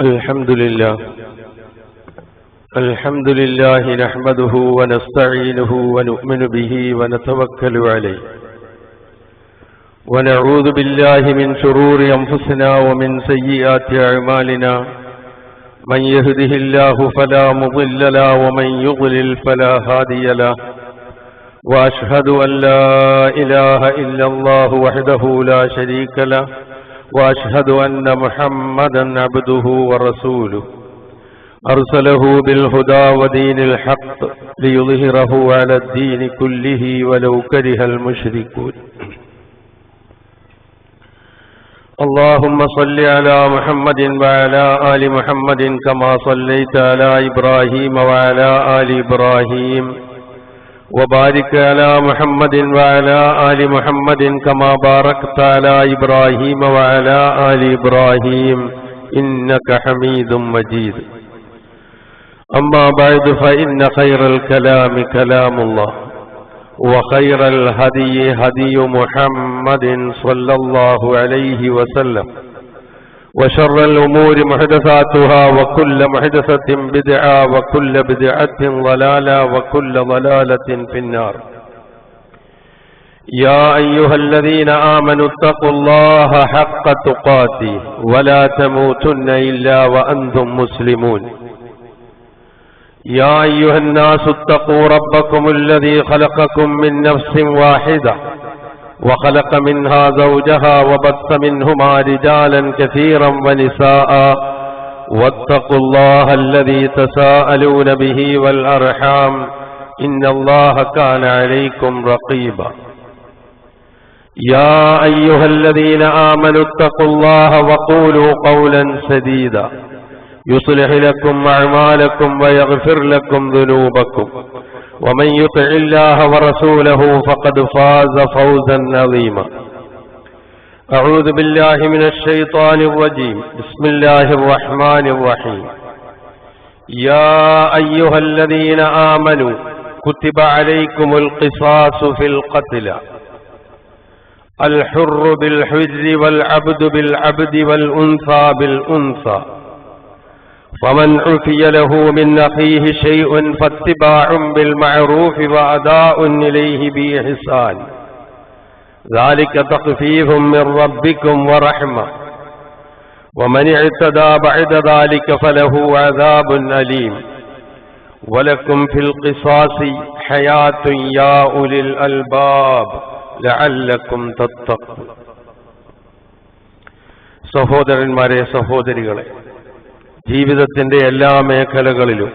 الحمد لله نحمده ونستعينه ونؤمن به ونتوكل عليه ونعوذ بالله من شرور أنفسنا ومن سيئات أعمالنا من يهده الله فلا مضل له ومن يضلل فلا هادي له وأشهد أن لا إله إلا الله وحده لا شريك له وأشهد أن محمدا عبده ورسوله أرسله بالهدى ودين الحق ليظهره على الدين كله ولو كره المشركون اللهم صل على محمد وعلى آل محمد كما صليت على إبراهيم وعلى آل إبراهيم وبارك على محمد وعلى آل محمد كما باركت على إبراهيم وعلى آل إبراهيم إنك حميد مجيد أما بعد فإن خير الكلام كلام الله وخير الهدي هدي محمد صلى الله عليه وسلم وشر الأمور محدثاتها وكل محدثة بدعة وكل بدعة ضلالة وكل ضلالة في النار يا أيها الذين آمنوا اتقوا الله حق تقاته ولا تموتن إلا وأنتم مسلمون يا أيها الناس اتقوا ربكم الذي خلقكم من نفس واحدة وخلق منها زوجها وبث منهما رجالا كثيرا ونساء واتقوا الله الذي تساءلون به والأرحام إن الله كان عليكم رقيبا يا أيها الذين آمنوا اتقوا الله وقولوا قولا سديدا يصلح لكم أعمالكم ويغفر لكم ذنوبكم ومن يطع الله ورسوله فقد فاز فوزا عظيما أعوذ بالله من الشيطان الرجيم بسم الله الرحمن الرحيم يا أيها الذين آمنوا كتب عليكم القصاص في القتلى الحر بالحر والعبد بالعبد والأنثى بالأنثى فمن عفي له من أخيه شيء فاتباع بالمعروف وأداء إليه بإحسان ذلك تخفيف من ربكم ورحمة ومن اعتدى بعد ذلك فله عذاب أليم ولكم في القصاص حياة يا أولي الألباب لعلكم تتقون സഹോദരന്മാരെ സഹോദരികളെ, ജീവിതത്തിന്റെ എല്ലാ മേഖലകളിലും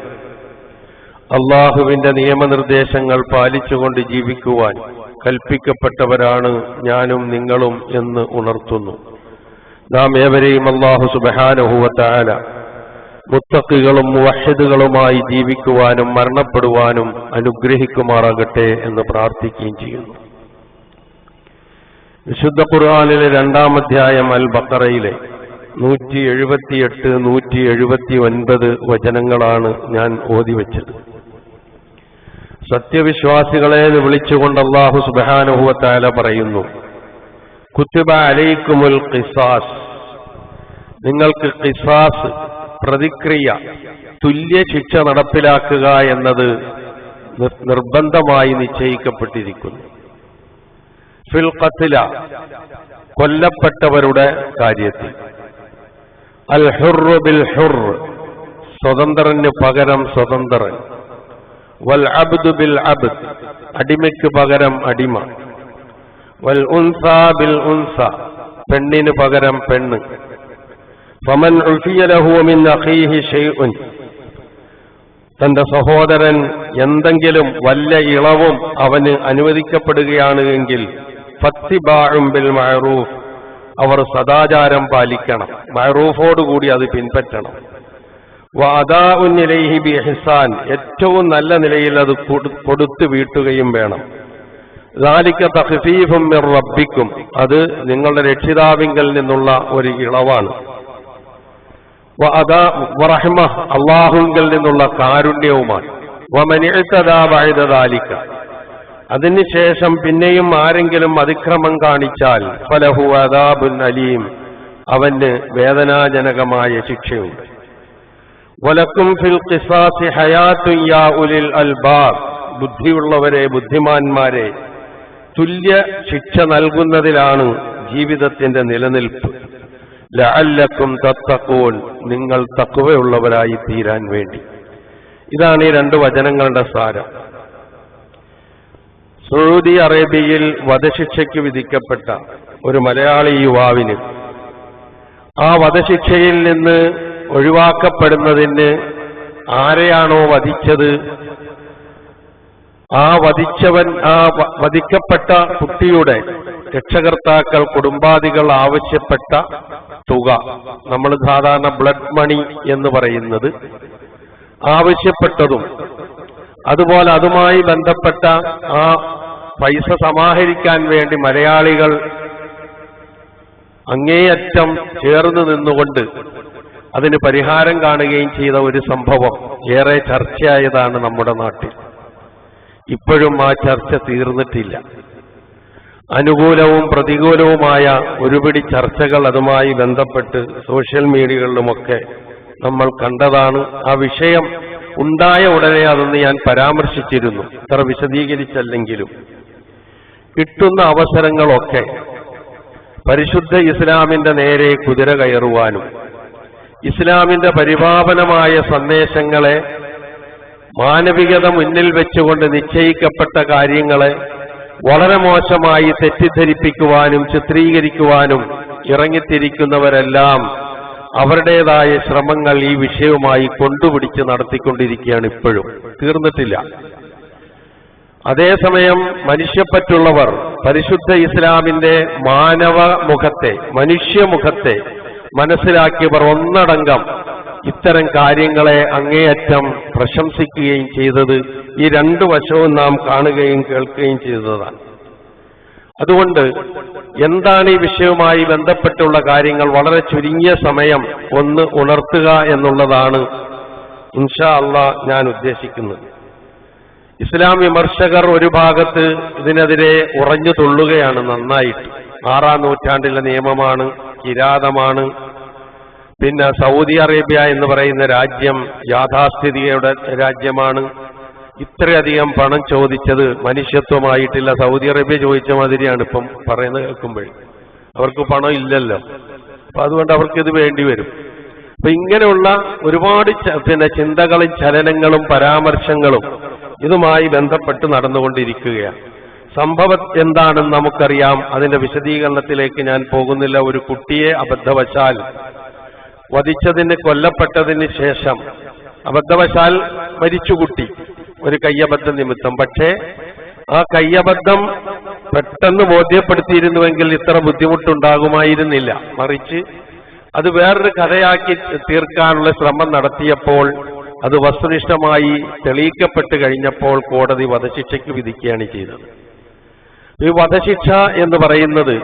അള്ളാഹുവിന്റെ നിയമനിർദ്ദേശങ്ങൾ പാലിച്ചുകൊണ്ട് ജീവിക്കുവാൻ കൽപ്പിക്കപ്പെട്ടവരാണ് ഞാനും നിങ്ങളും എന്ന് ഉണർത്തുന്നു. നാം ഏവരെയും അല്ലാഹു സുബ്ഹാനഹു വ തആല മുത്തഖികളും മുവഹ്ഹിദുകളുമായി ജീവിക്കുവാനും മരണപ്പെടുവാനും അനുഗ്രഹിക്കുമാറാകട്ടെ എന്ന് പ്രാർത്ഥിക്കുകയും ചെയ്യുന്നു. വിശുദ്ധ ഖുർആനിലെ 2-ാം അധ്യായം അൽ ബഖറയിലെ 178, 179 വചനങ്ങളാണ് ഞാൻ ഓതിവെച്ചത്. സത്യവിശ്വാസികളെ വിളിച്ചുകൊണ്ട് അല്ലാഹു സുബ്ഹാനഹു വ തആല പറയുന്നു, കുത്തിബ അലൈക്കുമുൽ ഖിസാസ്, നിങ്ങൾക്ക് ഖിസാസ് പ്രതിക്രിയ തുല്യ ശിക്ഷ നടപ്പിലാക്കുക എന്നത് നിർബന്ധമായി നിശ്ചയിക്കപ്പെട്ടിരിക്കുന്നു. ഫിൽ ഖത്ല, കൊല്ലപ്പെട്ടവരുടെ കാര്യത്തിൽ. അൽ ഹുർ ബിൽ ഹുർ, സ്വതന്ത്രന് പകരം സ്വതന്ത്രൻ. വൽ അബ്ദു ബിൽ അബ്ദ്, അടിമയ്ക്ക് പകരം അടിമ. വൽ ഉൻസ ബിൽ ഉൻസ, പെണ്ണിന് പകരം പെണ്ണ്. ഫമൻ ഉഫിയ ലഹു മിൻ അഖീഹി ഷൈഉൻ, തന്റെ സഹോദരൻ എന്തെങ്കിലും വല്ല ഇളവും അവന് അനുവദിക്കപ്പെടുകയാണ് എങ്കിൽ ഫത്തിബാഉം ബിൽ മഅറൂഫ്, അവർ സദാചാരം പാലിക്കണം, മഅറൂഫോടുകൂടി അത് പിൻപറ്റണം. വഅദാഉൻ ഇലൈഹി ബിഇഹ്സാൻ, ഏറ്റവും നല്ല നിലയിൽ അത് കൊടുത്തു വീട്ടുകയും വേണം. ദാലിക തഖ്ഫീഫും മിർ റബ്ബിക്കും, അത് നിങ്ങളുടെ രക്ഷിതാവിങ്കൽ നിന്നുള്ള ഒരു ഇളവാണ്. വറഹ്മ, അല്ലാഹുവിങ്കൽ നിന്നുള്ള കാരുണ്യവുമാണ്. വമൻ ഇഅ്തദാ ബഅദ ദാലിക, അതിനുശേഷം പിന്നെയും ആരെങ്കിലും അതിക്രമം കാണിച്ചാൽ ഫലഹു അദാബുൻ അലീം, അവന് വേദനാജനകമായ ശിക്ഷയുണ്ട്. വലക്കും ഫിൽ ഖിസാസി ഹയാത്തുൻ യാ ഉലിൽ അൽബാബ്, ബുദ്ധിയുള്ളവരെ, ബുദ്ധിമാന്മാരെ, തുല്യ ശിക്ഷ നൽകുന്നതിലാണ് ജീവിതത്തിന്റെ നിലനിൽപ്പ്. ലഅല്ലക്കും തത്തഖൂൻ, നിങ്ങൾ തഖ്വയുള്ളവരായി തീരാൻ വേണ്ടി. ഇതാണ് ഈ രണ്ട് വചനങ്ങളുടെ സാരം. സൗദി അറേബ്യയിൽ വധശിക്ഷയ്ക്ക് വിധിക്കപ്പെട്ട ഒരു മലയാളി യുവാവിന് ആ വധശിക്ഷയിൽ നിന്ന് ഒഴിവാക്കപ്പെടുന്നതിന് ആരെയാണോ വധിച്ചത്, ആ വധിക്കപ്പെട്ട കുട്ടിയുടെ രക്ഷകർത്താക്കൾ, കുടുംബാദികൾ ആവശ്യപ്പെട്ട തുക, നമ്മൾ സാധാരണ ബ്ലഡ് മണി എന്ന് പറയുന്നത്, ആവശ്യപ്പെട്ടതും അതുപോലെ അതുമായി ബന്ധപ്പെട്ട ആ പൈസ സമാഹരിക്കാൻ വേണ്ടി മലയാളികൾ അങ്ങേയറ്റം ചേർന്ന് നിന്നുകൊണ്ട് അതിന് പരിഹാരം കാണുകയും ചെയ്ത ഒരു സംഭവം ഏറെ ചർച്ചയായതാണ് നമ്മുടെ നാട്ടിൽ. ഇപ്പോഴും ആ ചർച്ച തീർന്നിട്ടില്ല. അനുകൂലവും പ്രതികൂലവുമായ ഒരുപിടി ചർച്ചകൾ അതുമായി ബന്ധപ്പെട്ട് സോഷ്യൽ മീഡിയകളിലുമൊക്കെ നമ്മൾ കണ്ടതാണ്. ആ വിഷയം ഉണ്ടായ ഉടനെ അതൊന്ന് ഞാൻ പരാമർശിച്ചിരുന്നു, അത്ര വിശദീകരിച്ചല്ലെങ്കിലും. കിട്ടുന്ന അവസരങ്ങളൊക്കെ പരിശുദ്ധ ഇസ്ലാമിന്റെ നേരെ കുതിര കയറുവാനും ഇസ്ലാമിന്റെ പരിപാവനമായ സന്ദേശങ്ങളെ മാനവികത മുന്നിൽ വെച്ചുകൊണ്ട് നിശ്ചയിക്കപ്പെട്ട കാര്യങ്ങളെ വളരെ മോശമായി തെറ്റിദ്ധരിപ്പിക്കുവാനും ചിത്രീകരിക്കുവാനും ഇറങ്ങിത്തിരിക്കുന്നവരെല്ലാം അവരുടേതായ ശ്രമങ്ങൾ ഈ വിഷയവുമായി കൊണ്ടുപിടിച്ച് നടത്തിക്കൊണ്ടിരിക്കുകയാണ്. ഇപ്പോഴും തീർന്നിട്ടില്ല. അതേസമയം മനുഷ്യപ്പറ്റുള്ളവർ പരിശുദ്ധ ഇസ്ലാമിന്റെ മാനവമുഖത്തെ, മനുഷ്യമുഖത്തെ മനസ്സിലാക്കിയവർ ഒന്നടങ്കം ഇത്തരം കാര്യങ്ങളെ അങ്ങേയറ്റം പ്രശംസിക്കുകയും ചെയ്തത് ഈ രണ്ടു വശവും നാം കാണുകയും കേൾക്കുകയും ചെയ്തതാണ്. അതുകൊണ്ട് എന്താണ് ഈ വിഷയവുമായി ബന്ധപ്പെട്ടുള്ള കാര്യങ്ങൾ വളരെ ചുരുങ്ങിയ സമയം ഒന്ന് ഉണർത്തുക എന്നുള്ളതാണ് ഇൻഷാ അല്ലാഹ് ഞാൻ ഉദ്ദേശിക്കുന്നത്. ഇസ്ലാം വിമർശകർ ഒരു ഭാഗത്ത് ഇതിനെതിരെ ഉറഞ്ഞു തുള്ളുകയാണ് നന്നായിട്ട്. 6-ാം നൂറ്റാണ്ടിലെ നിയമമാണ്, കിരാതമാണ്. പിന്നെ സൗദി അറേബ്യ എന്ന് പറയുന്ന രാജ്യം യാഥാസ്ഥിതികയുടെ രാജ്യമാണ്. ഇത്രയധികം പണം ചോദിച്ചത് മനുഷ്യത്വമായിട്ടില്ല. സൗദി അറേബ്യ ചോദിച്ച മാതിരിയാണ് ഇപ്പം പറയുന്നത് കേൾക്കുമ്പോൾ. അവർക്ക് പണം ഇല്ലല്ലോ, അപ്പൊ അതുകൊണ്ട് അവർക്കിത് വേണ്ടി വരും. അപ്പൊ ഇങ്ങനെയുള്ള ഒരുപാട് ചിന്തകളും ചലനങ്ങളും പരാമർശങ്ങളും ഇതുമായി ബന്ധപ്പെട്ട് നടന്നുകൊണ്ടിരിക്കുകയാണ്. സംഭവം എന്താണെന്ന് നമുക്കറിയാം. അതിന്റെ വിശദീകരണത്തിലേക്ക് ഞാൻ പോകുന്നില്ല. ഒരു കുട്ടിയെ അബദ്ധവശാൽ വധിച്ചതിന്, കൊല്ലപ്പെട്ടതിന് ശേഷം അബദ്ധവശാൽ മരിച്ചു കുട്ടി ഒരു കയ്യബദ്ധ നിമിത്തം. പക്ഷേ ആ കയ്യബദ്ധം പെട്ടെന്ന് ബോധ്യപ്പെടുത്തിയിരുന്നുവെങ്കിൽ ഇത്ര ബുദ്ധിമുട്ടുണ്ടാകുമായിരുന്നില്ല. മറിച്ച് അത് വേറൊരു കഥയാക്കി തീർക്കാനുള്ള ശ്രമം നടത്തിയപ്പോൾ അത് വസ്തുനിഷ്ഠമായി തെളിയിക്കപ്പെട്ട് കഴിഞ്ഞപ്പോൾ കോടതി വധശിക്ഷയ്ക്ക് വിധിക്കുകയാണ് ചെയ്തത്. ഈ വധശിക്ഷ എന്ന് പറയുന്നത്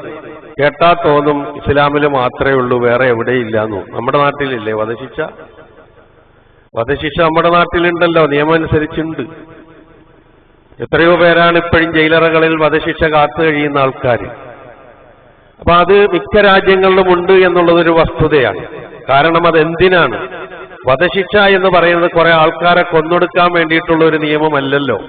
കേട്ടാ തോന്നും ഇസ്ലാമിൽ മാത്രമേ ഉള്ളൂ, വേറെ എവിടെയില്ല എന്നു. നമ്മുടെ നാട്ടിലില്ലേ വധശിക്ഷ? വധശിക്ഷ നമ്മുടെ നാട്ടിലുണ്ടല്ലോ, നിയമം അനുസരിച്ചുണ്ട്. എത്രയോ പേരാണ് ഇപ്പോഴും ജയിലറകളിൽ വധശിക്ഷ കാത്തു കഴിയുന്ന ആൾക്കാർ. അപ്പൊ അത് മിക്ക രാജ്യങ്ങളിലും ഉണ്ട് എന്നുള്ളതൊരു വസ്തുതയാണ്. കാരണം അതെന്തിനാണ്? വധശിക്ഷ എന്ന് പറയുന്നത് കുറെ ആൾക്കാരെ കൊന്നൊടുക്കാൻ വേണ്ടിയിട്ടുള്ള ഒരു നിയമമല്ലല്ലോ.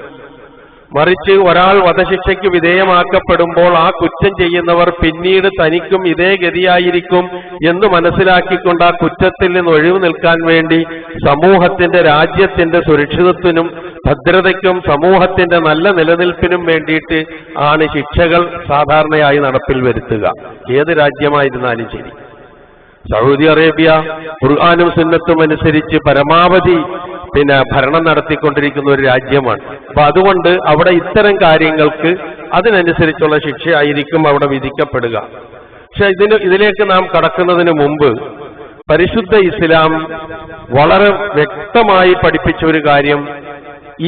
മറിച്ച് ഒരാൾ വധശിക്ഷയ്ക്ക് വിധേയമാക്കപ്പെടുമ്പോൾ ആ കുറ്റം ചെയ്യുന്നവർ പിന്നീട് തനിക്കും ഇതേ ഗതിയായിരിക്കും എന്ന് മനസ്സിലാക്കിക്കൊണ്ട് ആ കുറ്റത്തിൽ നിന്ന് ഒഴിവ് നിൽക്കാൻ വേണ്ടി സമൂഹത്തിന്റെ, രാജ്യത്തിന്റെ സുരക്ഷിതത്വത്തിനും ഭദ്രതയ്ക്കും സമൂഹത്തിന്റെ നല്ല നിലനിൽപ്പിനും വേണ്ടിയിട്ട് ആണ് ശിക്ഷകൾ സാധാരണയായി നടപ്പിൽ വരുത്തുക. ഏത് രാജ്യമായിരുന്നാലും ശരി. സൗദി അറേബ്യ ഖുർആനും സുന്നത്തും അനുസരിച്ച് പരമാവധി ഭരണം നടത്തിക്കൊണ്ടിരിക്കുന്ന ഒരു രാജ്യമാണ്. അപ്പൊ അതുകൊണ്ട് അവിടെ ഇത്തരം കാര്യങ്ങൾക്ക് അതിനനുസരിച്ചുള്ള ശിക്ഷയായിരിക്കും അവിടെ വിധിക്കപ്പെടുക. പക്ഷെ ഇതിലേക്ക് നാം കടക്കുന്നതിന് മുമ്പ് പരിശുദ്ധ ഇസ്ലാം വളരെ വ്യക്തമായി പഠിപ്പിച്ച ഒരു കാര്യം,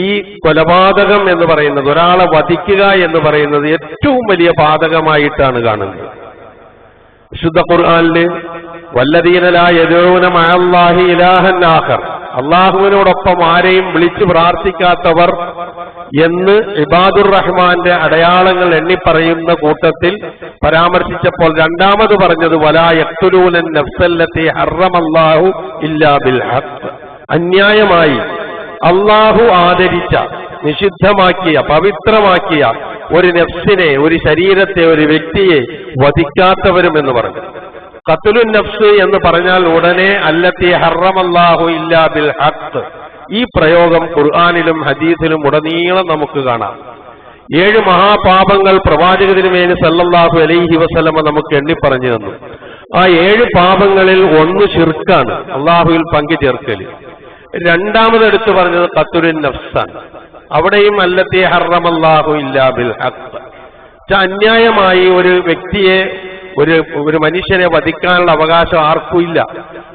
ഈ കൊലപാതകം എന്ന് പറയുന്നത്, ഒരാളെ വധിക്കുക എന്ന് പറയുന്നത് ഏറ്റവും വലിയ പാതകമായിട്ടാണ് കാണുന്നത്. വിശുദ്ധ ഖുർആനില് വല്ലദീന ലാ യദഊന മഅല്ലാഹി ഇലാഹൻ ആഖർ, അള്ളാഹുവിനോടൊപ്പം ആരെയും വിളിച്ചു പ്രാർത്ഥിക്കാത്തവർ എന്ന് ഇബാദുർ റഹ്മാന്റെ അടയാളങ്ങൾ എണ്ണിപ്പറയുന്ന കൂട്ടത്തിൽ പരാമർശിച്ചപ്പോൾ രണ്ടാമത് പറഞ്ഞത് വലാ യഖ്തുലൂന നഫ്സല്ലതി ഹറമല്ലാഹു ഇല്ലാ ബിൽ ഹഖ്, അന്യായമായി അള്ളാഹു ആദരിച്ച, നിഷിദ്ധമാക്കിയ, പവിത്രമാക്കിയ ഒരു നഫ്സിനെ, ഒരു ശരീരത്തെ, ഒരു വ്യക്തിയെ വധിക്കാത്തവരും എന്ന് പറഞ്ഞു. ഖത്ലുൻ നഫ്സ് എന്ന് പറഞ്ഞാൽ ഉടനെ അല്ലത്തി ഹറമല്ലാഹു ഇല്ലാ ബിൽ ഹഖ്. ഈ പ്രയോഗം ഖുർആനിലും ഹദീസിലും ഉടനീളം നമുക്ക് കാണാം. 7 മഹാപാപങ്ങൾ പ്രവാചകതിരുമേനി സല്ലല്ലാഹു അലൈഹി വസല്ലമ നമുക്ക് എണ്ണിപ്പറഞ്ഞു തന്നു. ആ 7 പാപങ്ങളിൽ ഒന്ന് ശിർക്കാണ്, അള്ളാഹുവിൽ പങ്കു ചേർക്കല്. രണ്ടാമതെടുത്തു പറഞ്ഞത് ഖത്ലുൻ നഫ്സാൻ. അവിടെയും അല്ലത്തി ഹറമല്ലാഹു ഇല്ലാ ബിൽ ഹഖ്. അന്യായമായി ഒരു വ്യക്തിയെ, ഒരു മനുഷ്യനെ വധിക്കാനുള്ള അവകാശം ആർക്കും ഇല്ല.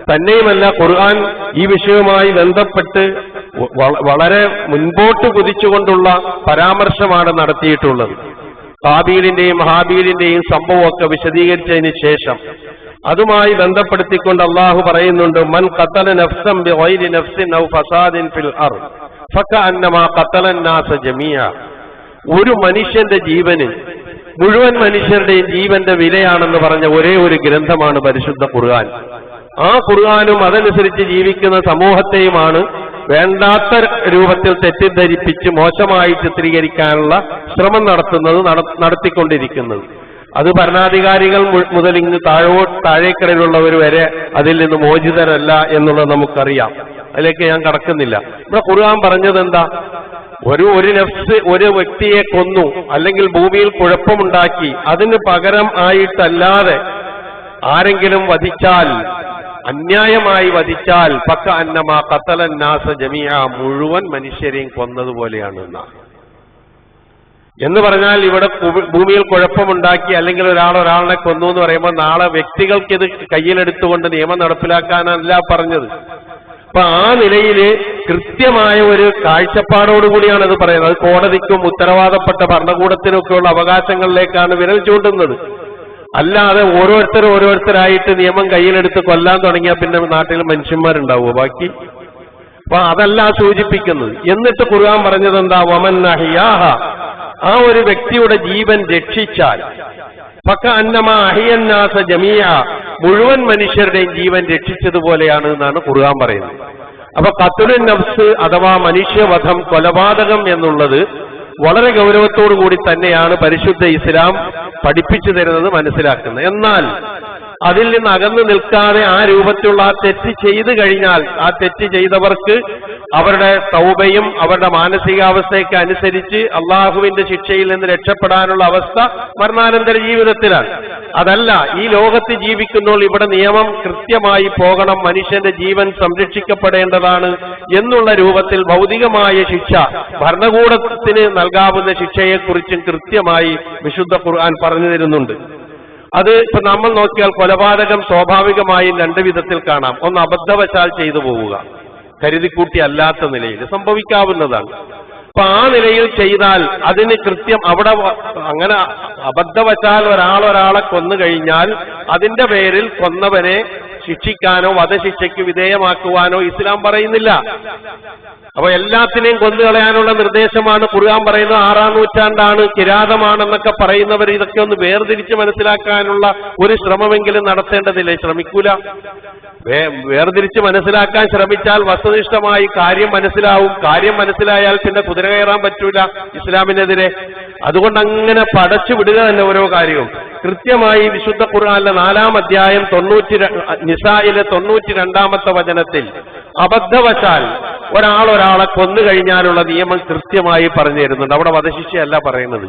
തന്നെയുമല്ല, ഖുർആൻ ഈ വിഷയവുമായി ബന്ധപ്പെട്ട് വളരെ മുൻപോട്ട് കുതിച്ചുകൊണ്ടുള്ള പരാമർശമാണ് നടത്തിയിട്ടുള്ളത്. ഹാബീലിന്റെയും ഹാബീലിന്റെയും സംഭവമൊക്കെ വിശദീകരിച്ചതിന് ശേഷം അതുമായി ബന്ധപ്പെടുത്തിക്കൊണ്ട് അള്ളാഹു പറയുന്നുണ്ട്, മൻ ഖതല നഫ്സൻ ബിഗൈരി നഫ്സിൻ ഔ ഫസാദിൻ ഫിൽ അർദ് ഫകഅന്നമാ ഖതലൻ നാസ ജമീഅ. ഒരു മനുഷ്യന്റെ ജീവന് മുഴുവൻ മനുഷ്യരുടെയും ജീവന്റെ വിലയാണെന്ന് പറഞ്ഞ ഒരേ ഒരു ഗ്രന്ഥമാണ് പരിശുദ്ധ ഖുർആൻ. ആ ഖുർആനും അതനുസരിച്ച് ജീവിക്കുന്ന സമൂഹത്തെയുമാണ് വേണ്ടാത്ത രൂപത്തിൽ തെറ്റിദ്ധരിപ്പിച്ച് മോശമായി ചിത്രീകരിക്കാനുള്ള ശ്രമം നടത്തിക്കൊണ്ടിരിക്കുന്നത്. അത് ഭരണാധികാരികൾ മുതൽ ഇങ്ങ് താഴേക്കടയിലുള്ളവർ വരെ അതിൽ നിന്ന് മോചിതരല്ല എന്നുള്ളത് നമുക്കറിയാം. അതിലേക്ക് ഞാൻ കടക്കുന്നില്ല. ഇവിടെ ഖുർആൻ പറഞ്ഞത് എന്താ? ഒരു നഫ്സ് ഒരു വ്യക്തിയെ കൊന്നു, അല്ലെങ്കിൽ ഭൂമിയിൽ കുഴപ്പമുണ്ടാക്കി, അതിന് പകരം ആയിട്ടല്ലാതെ ആരെങ്കിലും വധിച്ചാൽ, അന്യായമായി വധിച്ചാൽ പക്ക അന്നമാ ഖതലൻ നാസ ജമീഅ, മുഴുവൻ മനുഷ്യരെയും കൊന്നതുപോലെയാണ് എന്ന് പറഞ്ഞാൽ, ഇവിടെ ഭൂമിയിൽ കുഴപ്പമുണ്ടാക്കി അല്ലെങ്കിൽ ഒരാളിനെ കൊന്നു എന്ന് പറയുമ്പോൾ നാളെ വ്യക്തികൾക്ക് ഇത് കയ്യിലെടുത്തുകൊണ്ട് നിയമം നടപ്പിലാക്കാനല്ല പറഞ്ഞത്. അപ്പൊ ആ നിലയിൽ കൃത്യമായ ഒരു കാഴ്ചപ്പാടോടുകൂടിയാണ് ഇത് പറയുന്നത്. അത് കോടതിക്കും ഉത്തരവാദപ്പെട്ട ഭരണകൂടത്തിനൊക്കെയുള്ള അവകാശങ്ങളിലേക്കാണ് വിരൽ ചൂണ്ടുന്നത്. അല്ലാതെ ഓരോരുത്തരായിട്ട് നിയമം കയ്യിലെടുത്ത് കൊല്ലാൻ തുടങ്ങിയാൽ പിന്നെ നാട്ടിൽ മനുഷ്യന്മാരുണ്ടാവുമോ ബാക്കി? അപ്പൊ അതല്ല സൂചിപ്പിക്കുന്നത്. എന്നിട്ട് ഖുർആൻ പറഞ്ഞത് എന്താ? വമൻ അഹിയാഹ, ആ ഒരു വ്യക്തിയുടെ ജീവൻ രക്ഷിച്ചാൽ ഫക അന്നമാ അഹിയന്നാസ ജമീഅ, മുഴുവൻ മനുഷ്യരുടെയും ജീവൻ രക്ഷിച്ചതുപോലെയാണ് എന്നാണ് ഖുർആൻ പറയുന്നത്. അപ്പൊ ഖത്ലുൻ നഫ്സ് അഥവാ മനുഷ്യവധം, കൊലപാതകം എന്നുള്ളത് വളരെ ഗൗരവത്തോടു കൂടി തന്നെയാണ് പരിശുദ്ധ ഇസ്ലാം പഠിപ്പിച്ചു തരുന്നത്, മനസ്സിലാക്കുന്നത്. എന്നാൽ അതിൽ നിന്ന് അകന്നു നിൽക്കാതെ ആ രൂപത്തിലുള്ള ആ തെറ്റ് ചെയ്തു കഴിഞ്ഞാൽ ആ തെറ്റ് ചെയ്തവർക്ക് അവരുടെ തൗബയും അവരുടെ മാനസികാവസ്ഥയ്ക്ക് അനുസരിച്ച് അള്ളാഹുവിന്റെ ശിക്ഷയിൽ നിന്ന് രക്ഷപ്പെടാനുള്ള അവസ്ഥ മരണാനന്തര ജീവിതത്തിലാണ്. അതല്ല, ഈ ലോകത്ത് ജീവിക്കുമ്പോൾ ഇവിടെ നിയമം കൃത്യമായി പോകണം, മനുഷ്യന്റെ ജീവൻ സംരക്ഷിക്കപ്പെടേണ്ടതാണ് എന്നുള്ള രൂപത്തിൽ ഭൗതികമായ ശിക്ഷ, ഭരണകൂടത്തിന് നൽകാവുന്ന ശിക്ഷയെക്കുറിച്ചും കൃത്യമായി വിശുദ്ധ ഖുർആൻ പറഞ്ഞു തരുന്നുണ്ട്. അത് ഇപ്പൊ നമ്മൾ നോക്കിയാൽ കൊലപാതകം സ്വാഭാവികമായും 2 വിധത്തിൽ കാണാം. ഒന്ന്, അബദ്ധവശാൽ ചെയ്തു പോവുക, കരുതിക്കൂട്ടി അല്ലാത്ത നിലയിൽ സംഭവിക്കാവുന്നതാണ്. അപ്പൊ ആ നിലയിൽ ചെയ്താൽ അതിന് കൃത്യം അവിടെ അങ്ങനെ അബദ്ധവശാൽ ഒരാളെ കൊന്നു കഴിഞ്ഞാൽ അതിന്റെ പേരിൽ കൊന്നവനെ ശിക്ഷിക്കാനോ വധശിക്ഷയ്ക്ക് വിധേയമാക്കുവാനോ ഇസ്ലാം പറയുന്നില്ല. അപ്പൊ എല്ലാത്തിനെയും കൊന്നുകളയാനുള്ള നിർദ്ദേശമാണ് ഖുർആൻ പറയുന്നത്. 6-ാം നൂറ്റാണ്ടാണ്, കിരാതമാണെന്നൊക്കെ പറയുന്നവർ ഇതൊക്കെ ഒന്ന് വേർതിരിച്ച് മനസ്സിലാക്കാനുള്ള ഒരു ശ്രമമെങ്കിലും നടത്തേണ്ടതില്ലേ? ശ്രമിക്കൂല. വേർതിരിച്ച് മനസ്സിലാക്കാൻ ശ്രമിച്ചാൽ വസ്തുനിഷ്ഠമായി കാര്യം മനസ്സിലാവും. കാര്യം മനസ്സിലായാൽ പിന്നെ കുതിര കയറാൻ പറ്റൂല ഇസ്ലാമിനെതിരെ. അതുകൊണ്ട് അങ്ങനെ പടച്ചു വിടുക തന്നെ ഓരോ കാര്യവും. കൃത്യമായി വിശുദ്ധ ഖുർആനിലെ 4-ാം അധ്യായം നിസായിലെ 92-ാമത്തെ വചനത്തിൽ അബദ്ധവശാൽ ഒരാളെ കൊന്നു കഴിഞ്ഞാലുള്ള നിയമം കൃത്യമായി പറഞ്ഞു തരുന്നുണ്ട്. അവിടെ വധശിക്ഷയല്ല പറയുന്നത്.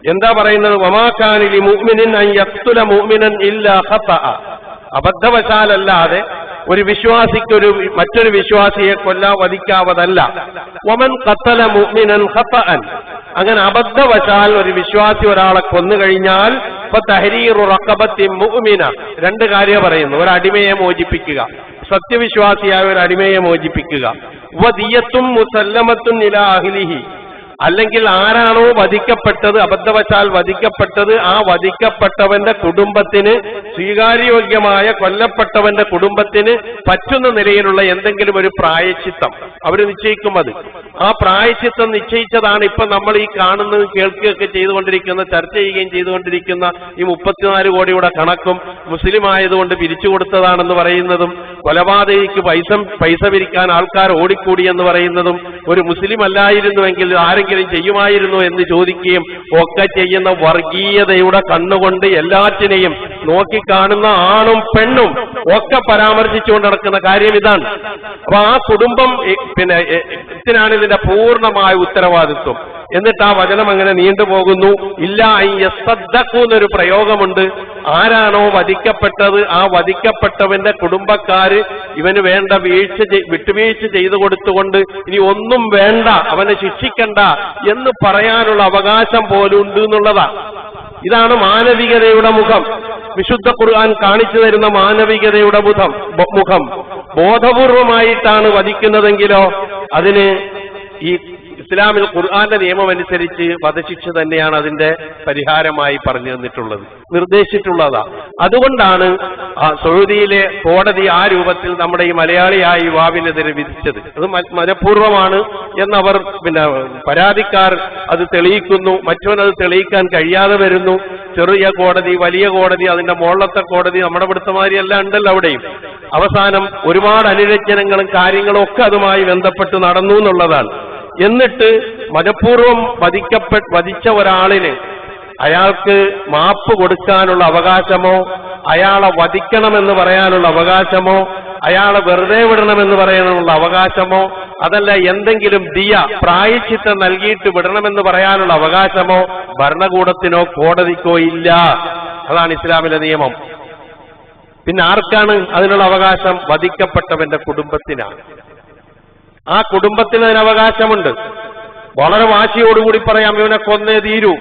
എന്താ പറയുന്നത്? വമാ കാന ലി മുഅ്മിനിൻ അൻ യഖ്തുല മുഅ്മിനൻ ഇല്ലാ ഖതഅ. അബദ്ധവശാലല്ലാതെ ഒരു വിശ്വാസിക്ക് മറ്റൊരു വിശ്വാസിയെ വധിക്കാവതല്ല. വമൻ ഖതല മുഅ്മിനൻ ഖതഅൻ, അങ്ങനെ അബദ്ധവശാൽ ഒരു വിശ്വാസി ഒരാളെ കൊന്നു കഴിഞ്ഞാൽ ഫതഹരീറു റഖബത്തിൻ മുഅ്മിന, 2 കാര്യം പറയുന്നു. ഒരു അടിമയെ മോചിപ്പിക്കുക, സത്യവിശ്വാസിയായ ഒരു അടിമയെ മോചിപ്പിക്കുക. വദിയത്തും മുസല്ലമത്തുൻ ഇലാ അഹ്ലിഹി, അല്ലെങ്കിൽ ആരാണോ വധിക്കപ്പെട്ടത്, അബദ്ധവശാൽ വധിക്കപ്പെട്ടത്, ആ വധിക്കപ്പെട്ടവന്റെ കുടുംബത്തിന് സ്വീകാര്യോഗ്യമായ, കൊല്ലപ്പെട്ടവന്റെ കുടുംബത്തിന് പറ്റുന്ന നിലയിലുള്ള എന്തെങ്കിലും ഒരു പ്രായശ്ചിത്തം അവർ നിശ്ചയിക്കും. ആ പ്രായശ്ചിത്തം നിശ്ചയിച്ചതാണ് ഇപ്പൊ നമ്മൾ ഈ കാണുന്നത്, കേൾക്കുകയൊക്കെ ചെയ്തുകൊണ്ടിരിക്കുന്ന, ചർച്ച ചെയ്യുകയും ചെയ്തുകൊണ്ടിരിക്കുന്ന ഈ 34 കോടിയുടെ കണക്കും മുസ്ലിം ആയതുകൊണ്ട് പിരിച്ചു കൊടുത്തതാണെന്ന് പറയുന്നതും കൊലപാതകയ്ക്ക് പൈസ പിരിക്കാൻ ആൾക്കാർ ഓടിക്കൂടി എന്ന് പറയുന്നതും ഒരു മുസ്ലിം അല്ലായിരുന്നുവെങ്കിൽ ആരെങ്കിലും ചെയ്യുമായിരുന്നോ എന്ന് ചോദിക്കുകയും ഒക്കെ ചെയ്യുന്ന വർഗീയതയുടെ കണ്ണുകൊണ്ട് എല്ലാറ്റിനെയും നോക്കിക്കാണുന്ന ആണും പെണ്ണും ഒക്കെ പരാമർശിച്ചുകൊണ്ട് നടക്കുന്ന കാര്യം ഇതാണ്. അപ്പൊ ആ കുടുംബം ഇതിനാണ് ഇതിന്റെ പൂർണ്ണമായ ഉത്തരവാദിത്വം. എന്നിട്ട് ആ വചനം അങ്ങനെ നീണ്ടുപോകുന്നു. ഇല്ല എന്നൊരു പ്രയോഗമുണ്ട്. ആരാണോ വധിക്കപ്പെട്ടത് ആ വധിക്കപ്പെട്ടവന്റെ കുടുംബക്കാര് ഇവന് വേണ്ട വിട്ടുവീഴ്ച ചെയ്തു കൊടുത്തുകൊണ്ട് ഇനി ഒന്നും വേണ്ട, അവനെ ശിക്ഷിക്കണ്ട എന്ന് പറയാനുള്ള അവകാശം പോലും ഉണ്ട് എന്നുള്ളതാ. ഇതാണ് മാനവികതയുടെ മുഖം. വിശുദ്ധ ഖുർആൻ കാണിച്ചു തരുന്ന മാനവികതയുടെ മുഖം. ബോധപൂർവമായിട്ടാണ് വധിക്കുന്നതെങ്കിലോ അതിന് ഈ ഇസ്ലാമിൽ ഖുർആന്റെ നിയമം അനുസരിച്ച് വധശിക്ഷ തന്നെയാണ് അതിന്റെ പരിഹാരമായി പറഞ്ഞു തന്നിട്ടുള്ളത്, നിർദ്ദേശിച്ചിട്ടുള്ളതാ. അതുകൊണ്ടാണ് സൗദിയിലെ കോടതി ആ രൂപത്തിൽ നമ്മുടെ ഈ മലയാളിയായ യുവാവിനെതിരെ വിധിച്ചത്. അത് മനഃപൂർവ്വമാണ് എന്നവർ പരാതിക്കാർ അത് തെളിയിക്കുന്നു. മറ്റവനത് തെളിയിക്കാൻ കഴിയാതെ വരുന്നു. ചെറിയ കോടതി, വലിയ കോടതി, അതിന്റെ മുകളിലത്തെ കോടതി, നമ്മുടെ ഇവിടുത്തെ എല്ലാം ഉണ്ടല്ലോ അവിടെയും. അവസാനം ഒരുപാട് അനുരഞ്ജനങ്ങളും കാര്യങ്ങളും ഒക്കെ അതുമായി ബന്ധപ്പെട്ട് നടന്നു എന്നുള്ളതാണ്. എന്നിട്ട് മനഃപൂർവ്വം വധിച്ച ഒരാളിന് അയാൾക്ക് മാപ്പ് കൊടുക്കാനുള്ള അവകാശമോ അയാളെ വധിക്കണമെന്ന് പറയാനുള്ള അവകാശമോ അയാളെ വെറുതെ വിടണമെന്ന് പറയാനുള്ള അവകാശമോ അതല്ല എന്തെങ്കിലും പ്രായശ്ചിത്തം നൽകിയിട്ട് വിടണമെന്ന് പറയാനുള്ള അവകാശമോ ഭരണകൂടത്തിനോ കോടതിക്കോ ഇല്ല. അതാണ് ഇസ്ലാമിലെ നിയമം. പിന്നെ ആർക്കാണ് അതിനുള്ള അവകാശം? വധിക്കപ്പെട്ടവന്റെ കുടുംബത്തിനാണ്. ആ കുടുംബത്തിന് അതിന് അവകാശമുണ്ട്. വളരെ വാശിയോടുകൂടി പറയാം, ഇവനെ കൊന്നേ തീരൂ,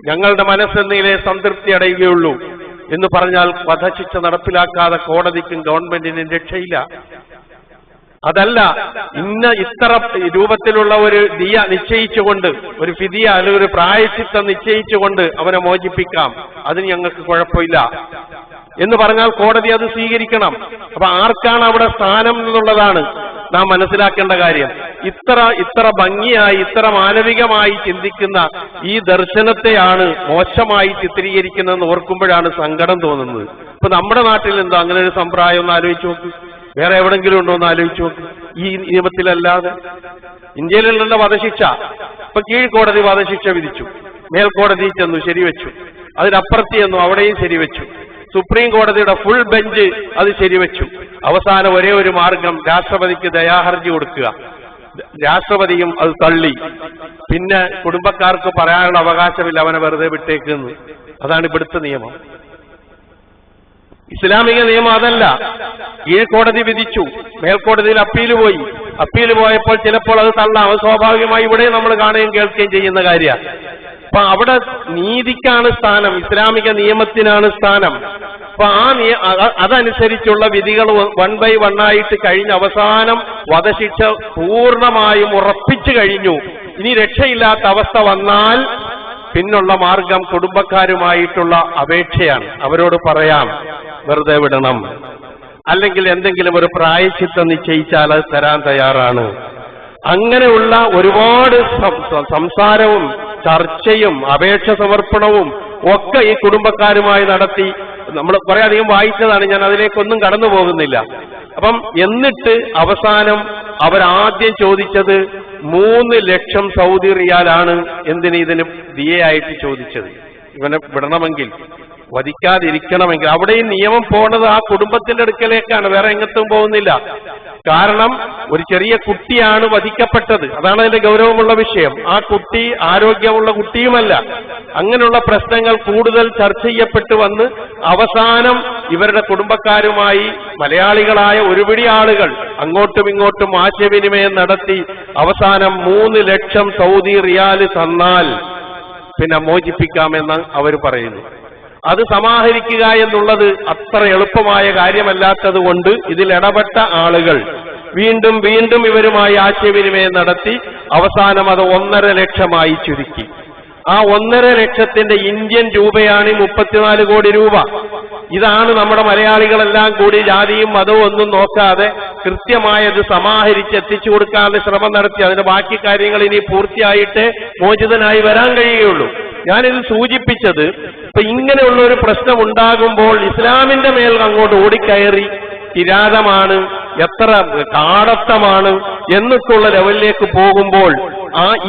ഞങ്ങളുടെ മനസ്സെന്നതിലെ സംതൃപ്തി അടയുകയുള്ളൂ എന്ന് പറഞ്ഞാൽ വധശിക്ഷ നടപ്പിലാക്കാതെ കോടതിക്കും ഗവൺമെന്റിനും രക്ഷയില്ല. അതല്ല, ഇത്ര രൂപത്തിലുള്ള ഒരു ദിയ നിശ്ചയിച്ചുകൊണ്ട്, ഒരു ഫിദിയ അല്ലെങ്കിൽ ഒരു പ്രായശ്ചിത്തം നിശ്ചയിച്ചുകൊണ്ട് അവനെ മോചിപ്പിക്കാം, അതിന് ഞങ്ങൾക്ക് കുഴപ്പമില്ല എന്ന് പറഞ്ഞാൽ കോടതി അത് സ്വീകരിക്കണം. അപ്പൊ ആർക്കാണ് അവിടെ സ്ഥാനം എന്നുള്ളതാണ് നാം മനസ്സിലാക്കേണ്ട കാര്യം. ഇത്ര ഭംഗിയായി, ഇത്ര മാനവികമായി ചിന്തിക്കുന്ന ഈ ദർശനത്തെയാണ് മോശമായി ചിത്രീകരിക്കുന്നതെന്ന് ഓർക്കുമ്പോഴാണ് സങ്കടം തോന്നുന്നത്. ഇപ്പൊ നമ്മുടെ നാട്ടിൽ എന്തോ അങ്ങനെ ഒരു സമ്പ്രദായം ഒന്ന് ആലോചിച്ച് നോക്ക്. വേറെ എവിടെങ്കിലും ഉണ്ടോ എന്ന് ആലോചിച്ച് നോക്ക്. ഈ നിയമത്തിലല്ലാതെ ഇന്ത്യയിലുള്ള വധശിക്ഷ, ഇപ്പൊ കീഴ്ക്കോടതി വധശിക്ഷ വിധിച്ചു, മേൽക്കോടതി ചെന്നു ശരിവെച്ചു, അതിനപ്പുറത്ത് ചെന്നു അവിടെയും ശരിവെച്ചു, സുപ്രീം കോടതിയുടെ ഫുൾ ബെഞ്ച് അത് ശരിവെച്ചു. അവസാനം ഒരേ ഒരു മാർഗം, രാഷ്ട്രപതിക്ക് ദയാഹർജി കൊടുക്കുക. രാഷ്ട്രപതിയും അത് തള്ളി. പിന്നെ കുടുംബക്കാർക്ക് പറയാനുള്ള അവകാശമില്ല, അവനെ വെറുതെ വിട്ടേക്കുന്നു. അതാണ് ഇവിടുത്തെ നിയമം. ഇസ്ലാമിക നിയമം അതല്ല. കീഴ്ക്കോടതി വിധിച്ചു, മേൽക്കോടതിയിൽ അപ്പീൽ പോയി. അപ്പീൽ പോയപ്പോൾ ചിലപ്പോൾ അത് തള്ളാം. സ്വാഭാവികമായി ഇവിടെ നമ്മൾ കാണുകയും കേൾക്കുകയും ചെയ്യുന്ന കാര്യമാണ്. അപ്പൊ അവിടെ നീതിക്കാണ് സ്ഥാനം, ഇസ്ലാമിക നിയമത്തിനാണ് സ്ഥാനം. അപ്പൊ അതനുസരിച്ചുള്ള വിധികൾ 1 by 1 ആയിട്ട് കഴിഞ്ഞ് അവസാനം വധശിക്ഷ പൂർണ്ണമായും ഉറപ്പിച്ചു കഴിഞ്ഞു. ഇനി രക്ഷയില്ലാത്ത അവസ്ഥ വന്നാൽ പിന്നുള്ള മാർഗം കുടുംബക്കാരുമായിട്ടുള്ള അപേക്ഷയാണ്. അവരോട് പറയാം വെറുതെ വിടണം, അല്ലെങ്കിൽ എന്തെങ്കിലും ഒരു പ്രായശ്ചിത്തം നിശ്ചയിച്ചാൽ അത് തരാൻ തയ്യാറാണ്. അങ്ങനെയുള്ള ഒരുപാട് സംസാരവും ചർച്ചയും അപേക്ഷ സമർപ്പണവും ഒക്കെ ഈ കുടുംബക്കാരുമായി നടത്തി. നമ്മൾ കുറെ അധികം വായിച്ചതാണ്, ഞാൻ അതിലേക്കൊന്നും കടന്നു പോകുന്നില്ല. അപ്പം എന്നിട്ട് അവസാനം അവരാദ്യം ചോദിച്ചത് 3 ലക്ഷം സൗദി റിയാലാണ്. ഇതിന് ദിയയായിട്ട് ചോദിച്ചത്. ഇവനെ വിടണമെങ്കിൽ, വധിക്കാതിരിക്കണമെങ്കിൽ. അവിടെയും നിയമം പോണത് ആ കുടുംബത്തിന്റെ അടുക്കലേക്കാണ്, വേറെ എങ്ങത്തും പോകുന്നില്ല. കാരണം ഒരു ചെറിയ കുട്ടിയാണ് വധിക്കപ്പെട്ടത്, അതാണ് അതിന്റെ ഗൗരവമുള്ള വിഷയം. ആ കുട്ടി ആരോഗ്യമുള്ള കുട്ടിയുമല്ല. അങ്ങനെയുള്ള പ്രശ്നങ്ങൾ കൂടുതൽ ചർച്ച ചെയ്യപ്പെട്ടു വന്ന് അവസാനം ഇവരുടെ കുടുംബക്കാരുമായി മലയാളികളായ ഒരുപിടി ആളുകൾ അങ്ങോട്ടും ഇങ്ങോട്ടും ആശയവിനിമയം നടത്തി അവസാനം 3 ലക്ഷം സൗദി റിയാൽ തന്നാൽ പിന്നെ മോചിപ്പിക്കാമെന്ന് അവർ പറയുന്നു. അത് സമാഹരിക്കുക എന്നുള്ളത് അത്ര എളുപ്പമായ കാര്യമല്ലാത്തത് കൊണ്ട് ഇതിൽ ഇടപെട്ട ആളുകൾ വീണ്ടും വീണ്ടും ഇവരുമായി ആശയവിനിമയം നടത്തി അവസാനം അത് 1.5 ലക്ഷമായി ചുരുക്കി. ആ 1.5 ലക്ഷത്തിന്റെ ഇന്ത്യൻ രൂപയാണ് 34 കോടി രൂപ. ഇതാണ് നമ്മുടെ മലയാളികളെല്ലാം കൂടി ജാതിയും മതവും ഒന്നും നോക്കാതെ കൃത്യമായത് സമാഹരിച്ച് എത്തിച്ചു കൊടുക്കാനുള്ള ശ്രമം നടത്തി. അതിന്റെ ബാക്കി കാര്യങ്ങൾ ഇനി പൂർത്തിയായിട്ട് മോചിതനായി വരാൻ കഴിയുകയുള്ളൂ. ഞാനിത് സൂചിപ്പിച്ചത് ഇപ്പൊ ഇങ്ങനെയുള്ള ഒരു പ്രശ്നം ഉണ്ടാകുമ്പോൾ ഇസ്ലാമിന്റെ മേൽ അങ്ങോട്ട് ഓടിക്കയറി കിരാതമാണ്, എത്ര കാടത്തമാണ് എന്നൊക്കെയുള്ള ലെവലിലേക്ക് പോകുമ്പോൾ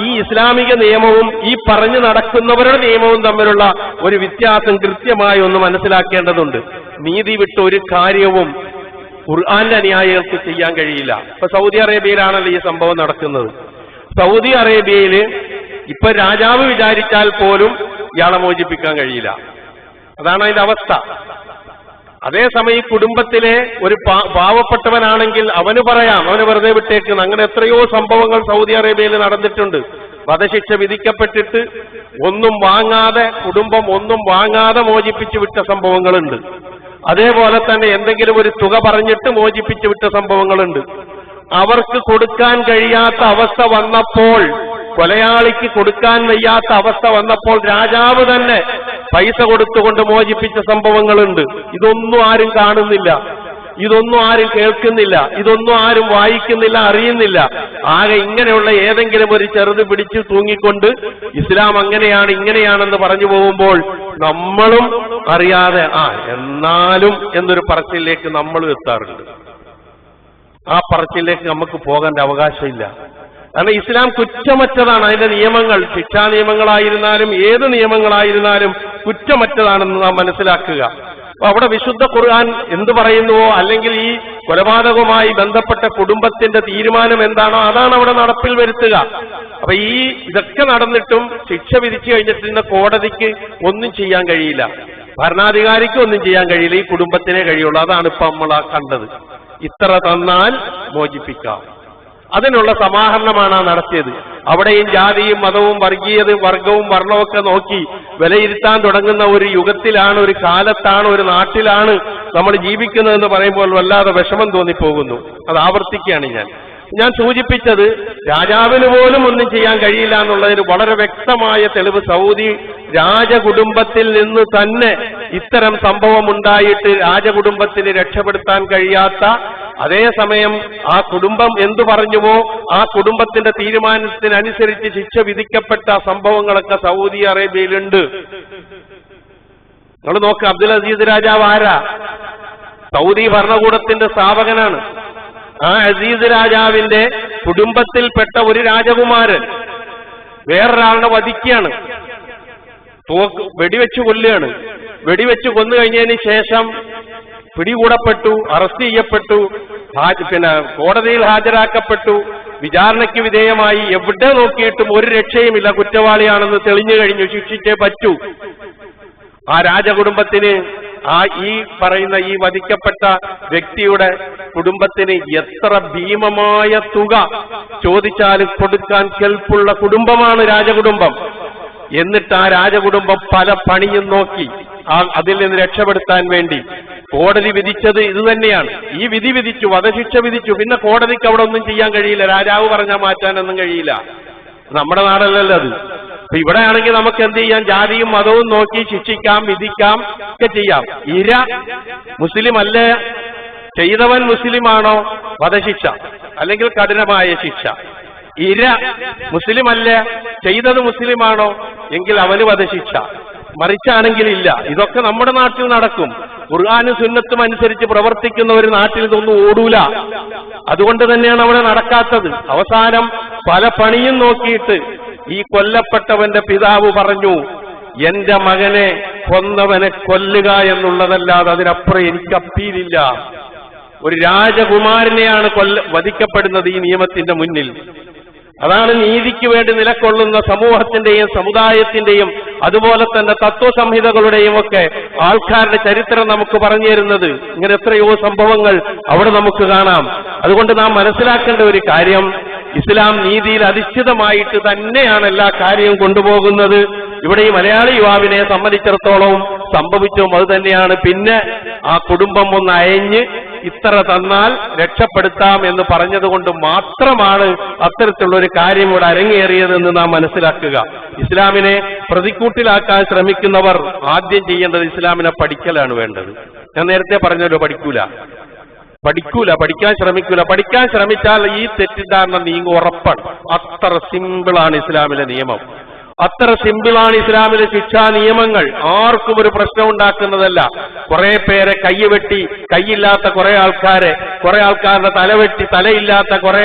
ഈ ഇസ്ലാമിക നിയമവും ഈ പറഞ്ഞു നടക്കുന്നവരുടെ നിയമവും തമ്മിലുള്ള ഒരു വ്യത്യാസം കൃത്യമായി ഒന്ന് മനസ്സിലാക്കേണ്ടതുണ്ട്. നീതി വിട്ട ഒരു കാര്യവും ഖുർആന്റെ അനുയായികൾക്ക് ചെയ്യാൻ കഴിയില്ല. ഇപ്പൊ സൗദി അറേബ്യയിലാണല്ലോ ഈ സംഭവം നടക്കുന്നത്. സൗദി അറേബ്യയിൽ ഇപ്പൊ രാജാവ് വിചാരിച്ചാൽ പോലും ഇയാളെ മോചിപ്പിക്കാൻ കഴിയില്ല. അതാണ് അതിന്റെ അവസ്ഥ. അതേസമയം ഈ കുടുംബത്തിലെ ഒരു പാവപ്പെട്ടവനാണെങ്കിൽ അവന് പറയാം, അവന് വെറുതെ വിട്ടേക്കുന്നു. അങ്ങനെ എത്രയോ സംഭവങ്ങൾ സൗദി അറേബ്യയിൽ നടന്നിട്ടുണ്ട്. വധശിക്ഷ വിധിക്കപ്പെട്ടിട്ട് ഒന്നും വാങ്ങാതെ, കുടുംബം ഒന്നും വാങ്ങാതെ മോചിപ്പിച്ചു വിട്ട സംഭവങ്ങളുണ്ട്. അതേപോലെ തന്നെ എന്തെങ്കിലും ഒരു തുക പറഞ്ഞിട്ട് മോചിപ്പിച്ചു വിട്ട സംഭവങ്ങളുണ്ട്. അവർക്ക് കൊടുക്കാൻ കഴിയാത്ത അവസ്ഥ വന്നപ്പോൾ, കൊലയാളിക്ക് കൊടുക്കാൻ വയ്യാത്ത അവസ്ഥ വന്നപ്പോൾ രാജാവ് തന്നെ പൈസ കൊടുത്തുകൊണ്ട് മോചിപ്പിച്ച സംഭവങ്ങളുണ്ട്. ഇതൊന്നും ആരും കാണുന്നില്ല, ഇതൊന്നും ആരും കേൾക്കുന്നില്ല, ഇതൊന്നും ആരും വായിക്കുന്നില്ല, അറിയുന്നില്ല. ആകെ ഇങ്ങനെയുള്ള ഏതെങ്കിലും ഒരു ചെറുത് പിടിച്ച് തൂങ്ങിക്കൊണ്ട് ഇസ്ലാം അങ്ങനെയാണ് ഇങ്ങനെയാണെന്ന് പറഞ്ഞു പോകുമ്പോൾ നമ്മളും അറിയാതെ എന്നാലും എന്നൊരു പറച്ചിലേക്ക് നമ്മൾ എത്താറുണ്ട്. ആ പറച്ചിലേക്ക് നമുക്ക് പോകേണ്ട അവകാശമില്ല. കാരണം ഇസ്ലാം കുറ്റമറ്റതാണ്. അതിന്റെ നിയമങ്ങൾ, ശിക്ഷാ നിയമങ്ങളായിരുന്നാലും ഏത് നിയമങ്ങളായിരുന്നാലും കുറ്റമറ്റതാണെന്ന് നാം മനസ്സിലാക്കുക. അപ്പൊ അവിടെ വിശുദ്ധ ഖുർആൻ എന്ത് പറയുന്നുവോ, അല്ലെങ്കിൽ ഈ കൊലപാതകവുമായി ബന്ധപ്പെട്ട കുടുംബത്തിന്റെ തീരുമാനം എന്താണോ അതാണ് അവിടെ നടപ്പിൽ വരുത്തുക. അപ്പൊ ഇതൊക്കെ നടന്നിട്ടും ശിക്ഷ വിധിച്ചു കഴിഞ്ഞിട്ട് കോടതിക്ക് ഒന്നും ചെയ്യാൻ കഴിയില്ല, ഭരണാധികാരിക്ക് ഒന്നും ചെയ്യാൻ കഴിയില്ല, ഈ കുടുംബത്തിനെ കഴിയുള്ളൂ. അതാണ് ഇപ്പൊ നമ്മൾ കണ്ടത്. ഇത്ര തന്നാൽ മോചിപ്പിക്കാം, അതിനുള്ള സമാഹരണമാണ് നടത്തിയത്. അവിടെയും ജാതിയും മതവും വർഗവും വർണ്ണമൊക്കെ നോക്കി വിലയിരുത്താൻ തുടങ്ങുന്ന ഒരു യുഗത്തിലാണ്, ഒരു കാലത്താണ്, ഒരു നാട്ടിലാണ് നമ്മൾ ജീവിക്കുന്നതെന്ന് പറയുമ്പോൾ വല്ലാതെ വിഷമം തോന്നിപ്പോകുന്നു. അത് ആവർത്തിക്കുകയാണ് ഞാൻ സൂചിപ്പിച്ചത്. രാജാവിന് പോലും ഒന്നും ചെയ്യാൻ കഴിയില്ല എന്നുള്ളതിന് വളരെ വ്യക്തമായ തെളിവ് സൗദി രാജകുടുംബത്തിൽ നിന്ന് തന്നെ ഇത്തരം സംഭവം ഉണ്ടായിട്ട് രാജകുടുംബത്തിന് രക്ഷപ്പെടുത്താൻ കഴിയാത്ത, അതേസമയം ആ കുടുംബം എന്തു പറഞ്ഞുവോ ആ കുടുംബത്തിന്റെ തീരുമാനത്തിനനുസരിച്ച് ശിക്ഷ വിധിക്കപ്പെട്ട സംഭവങ്ങളൊക്കെ സൗദി അറേബ്യയിലുണ്ട്. നിങ്ങൾ നോക്ക്, അബ്ദുൽ അസീസ് രാജാവ് ആരാ? സൗദി ഭരണകൂടത്തിന്റെ സ്ഥാപകനാണ്. ആ അസീസ് രാജാവിന്റെ കുടുംബത്തിൽപ്പെട്ട ഒരു രാജകുമാരൻ വേറൊരാളുടെ വധിക്കുകയാണ്, വെടിവെച്ച് കൊല്ലുകയാണ്. വെടിവെച്ച് കൊന്നു കഴിഞ്ഞതിന് ശേഷം പിടികൂടപ്പെട്ടു, അറസ്റ്റ് ചെയ്യപ്പെട്ടു, കോടതിയിൽ ഹാജരാക്കപ്പെട്ടു, വിചാരണയ്ക്ക് വിധേയമായി. എവിടെ നോക്കിയിട്ടും ഒരു രക്ഷയുമില്ല, കുറ്റവാളിയാണെന്ന് തെളിഞ്ഞു കഴിഞ്ഞു, ശിക്ഷിച്ചേ പറ്റൂ. ആ രാജകുടുംബത്തിന് ഈ പറയുന്ന ഈ വധിക്കപ്പെട്ട വ്യക്തിയുടെ കുടുംബത്തിന് എത്ര ഭീമമായ തുക ചോദിച്ചാലും കൊടുക്കാൻ കെൽപ്പുള്ള കുടുംബമാണ് രാജകുടുംബം. എന്നിട്ട് ആ രാജകുടുംബം പല പണിയും നോക്കി അതിൽ നിന്ന് രക്ഷപ്പെടുത്താൻ വേണ്ടി കോടതി വിധിച്ചത് ഇത് തന്നെയാണ്. ഈ വിധി വിധിച്ചു, വധശിക്ഷ വിധിച്ചു. പിന്നെ കോടതിക്ക് അവിടെ ഒന്നും ചെയ്യാൻ കഴിയില്ല, രാജാവ് പറഞ്ഞാൽ മാറ്റാനൊന്നും കഴിയില്ല. നമ്മുടെ നാടല്ലല്ലോ അത്. അപ്പൊ ഇവിടെയാണെങ്കിൽ നമുക്ക് എന്ത് ചെയ്യാം? ജാതിയും മതവും നോക്കി ശിക്ഷിക്കാം, വിധിക്കാം, ഒക്കെ ചെയ്യാം. ഇര മുസ്ലിം അല്ലേ, ചെയ്തവൻ മുസ്ലിമാണോ, വധശിക്ഷ അല്ലെങ്കിൽ കഠിനമായ ശിക്ഷ. ഇര മുസ്ലിം അല്ല, ചെയ്തത് മുസ്ലിമാണോ, എങ്കിൽ അവന് വധശിക്ഷ. മറിച്ചാണെങ്കിൽ ഇല്ല. ഇതൊക്കെ നമ്മുടെ നാട്ടിൽ നടക്കും. ഖുർആനും സുന്നത്തും അനുസരിച്ച് പ്രവർത്തിക്കുന്ന ഒരു നാട്ടിൽ ഇതൊന്നും ഓടൂല. അതുകൊണ്ട് തന്നെയാണ് അവിടെ നടക്കാത്തത്. അവസാനം പല പണിയും നോക്കിയിട്ട് ഈ കൊല്ലപ്പെട്ടവന്റെ പിതാവ് പറഞ്ഞു, എന്റെ മകനെ കൊന്നവനെ കൊല്ലുക എന്നുള്ളതല്ലാതെ അതിനപ്പുറം എനിക്ക് അപ്പീലില്ല. ഒരു രാജകുമാരനെയാണ് വധിക്കപ്പെടുന്നത് ഈ നിയമത്തിന്റെ മുന്നിൽ. അതാണ് നീതിക്ക് വേണ്ടി നിലകൊള്ളുന്ന സമൂഹത്തിന്റെയും സമുദായത്തിന്റെയും അതുപോലെ തന്നെ തത്വസംഹിതകളുടെയും ഒക്കെ ആൾക്കാരുടെ ചരിത്രം നമുക്ക് പറഞ്ഞു തരുന്നത്. ഇങ്ങനെ എത്രയോ സംഭവങ്ങൾ അവിടെ നമുക്ക് കാണാം. അതുകൊണ്ട് നാം മനസ്സിലാക്കേണ്ട ഒരു കാര്യം, ഇസ്ലാം നീതിയിൽ അധിഷ്ഠിതമായിട്ട് തന്നെയാണ് എല്ലാ കാര്യവും കൊണ്ടുപോകുന്നത്. ഇവിടെ ഈ മലയാളി യുവാവിനെ സംബന്ധിച്ചിടത്തോളം സംഭവിച്ചതും അത് തന്നെയാണ്. പിന്നെ ആ കുടുംബം ഒന്ന് അയഞ്ഞ് ഇത്ര തന്നാൽ രക്ഷപ്പെടുത്താം എന്ന് പറഞ്ഞതുകൊണ്ട് മാത്രമാണ് അത്തരത്തിലുള്ള ഒരു കാര്യം ഇവിടെ അരങ്ങേറിയതെന്ന് നാം മനസ്സിലാക്കുക. ഇസ്ലാമിനെ പ്രതിക്കൂട്ടിലാക്കാൻ ശ്രമിക്കുന്നവർ ആദ്യം ചെയ്യേണ്ടത് ഇസ്ലാമിനെ പഠിക്കലാണ് വേണ്ടത്. ഞാൻ നേരത്തെ പറഞ്ഞല്ലോ, പഠിക്കാൻ ശ്രമിക്കൂല. പഠിക്കാൻ ശ്രമിച്ചാൽ ഈ തെറ്റിദ്ധാരണ നീങ്ങും, ഉറപ്പാണ്. അത്ര സിമ്പിളാണ് ഇസ്ലാമിലെ നിയമം. അത്ര സിമ്പിളാണ് ഇസ്ലാമിലെ ശിക്ഷാ നിയമങ്ങൾ. ആർക്കും ഒരു പ്രശ്നം ഉണ്ടാക്കുന്നതല്ല. കുറെ പേരെ കൈവെട്ടി, കൈയില്ലാത്ത കുറെ ആൾക്കാരുടെ തലവെട്ടി, തലയില്ലാത്ത കുറെ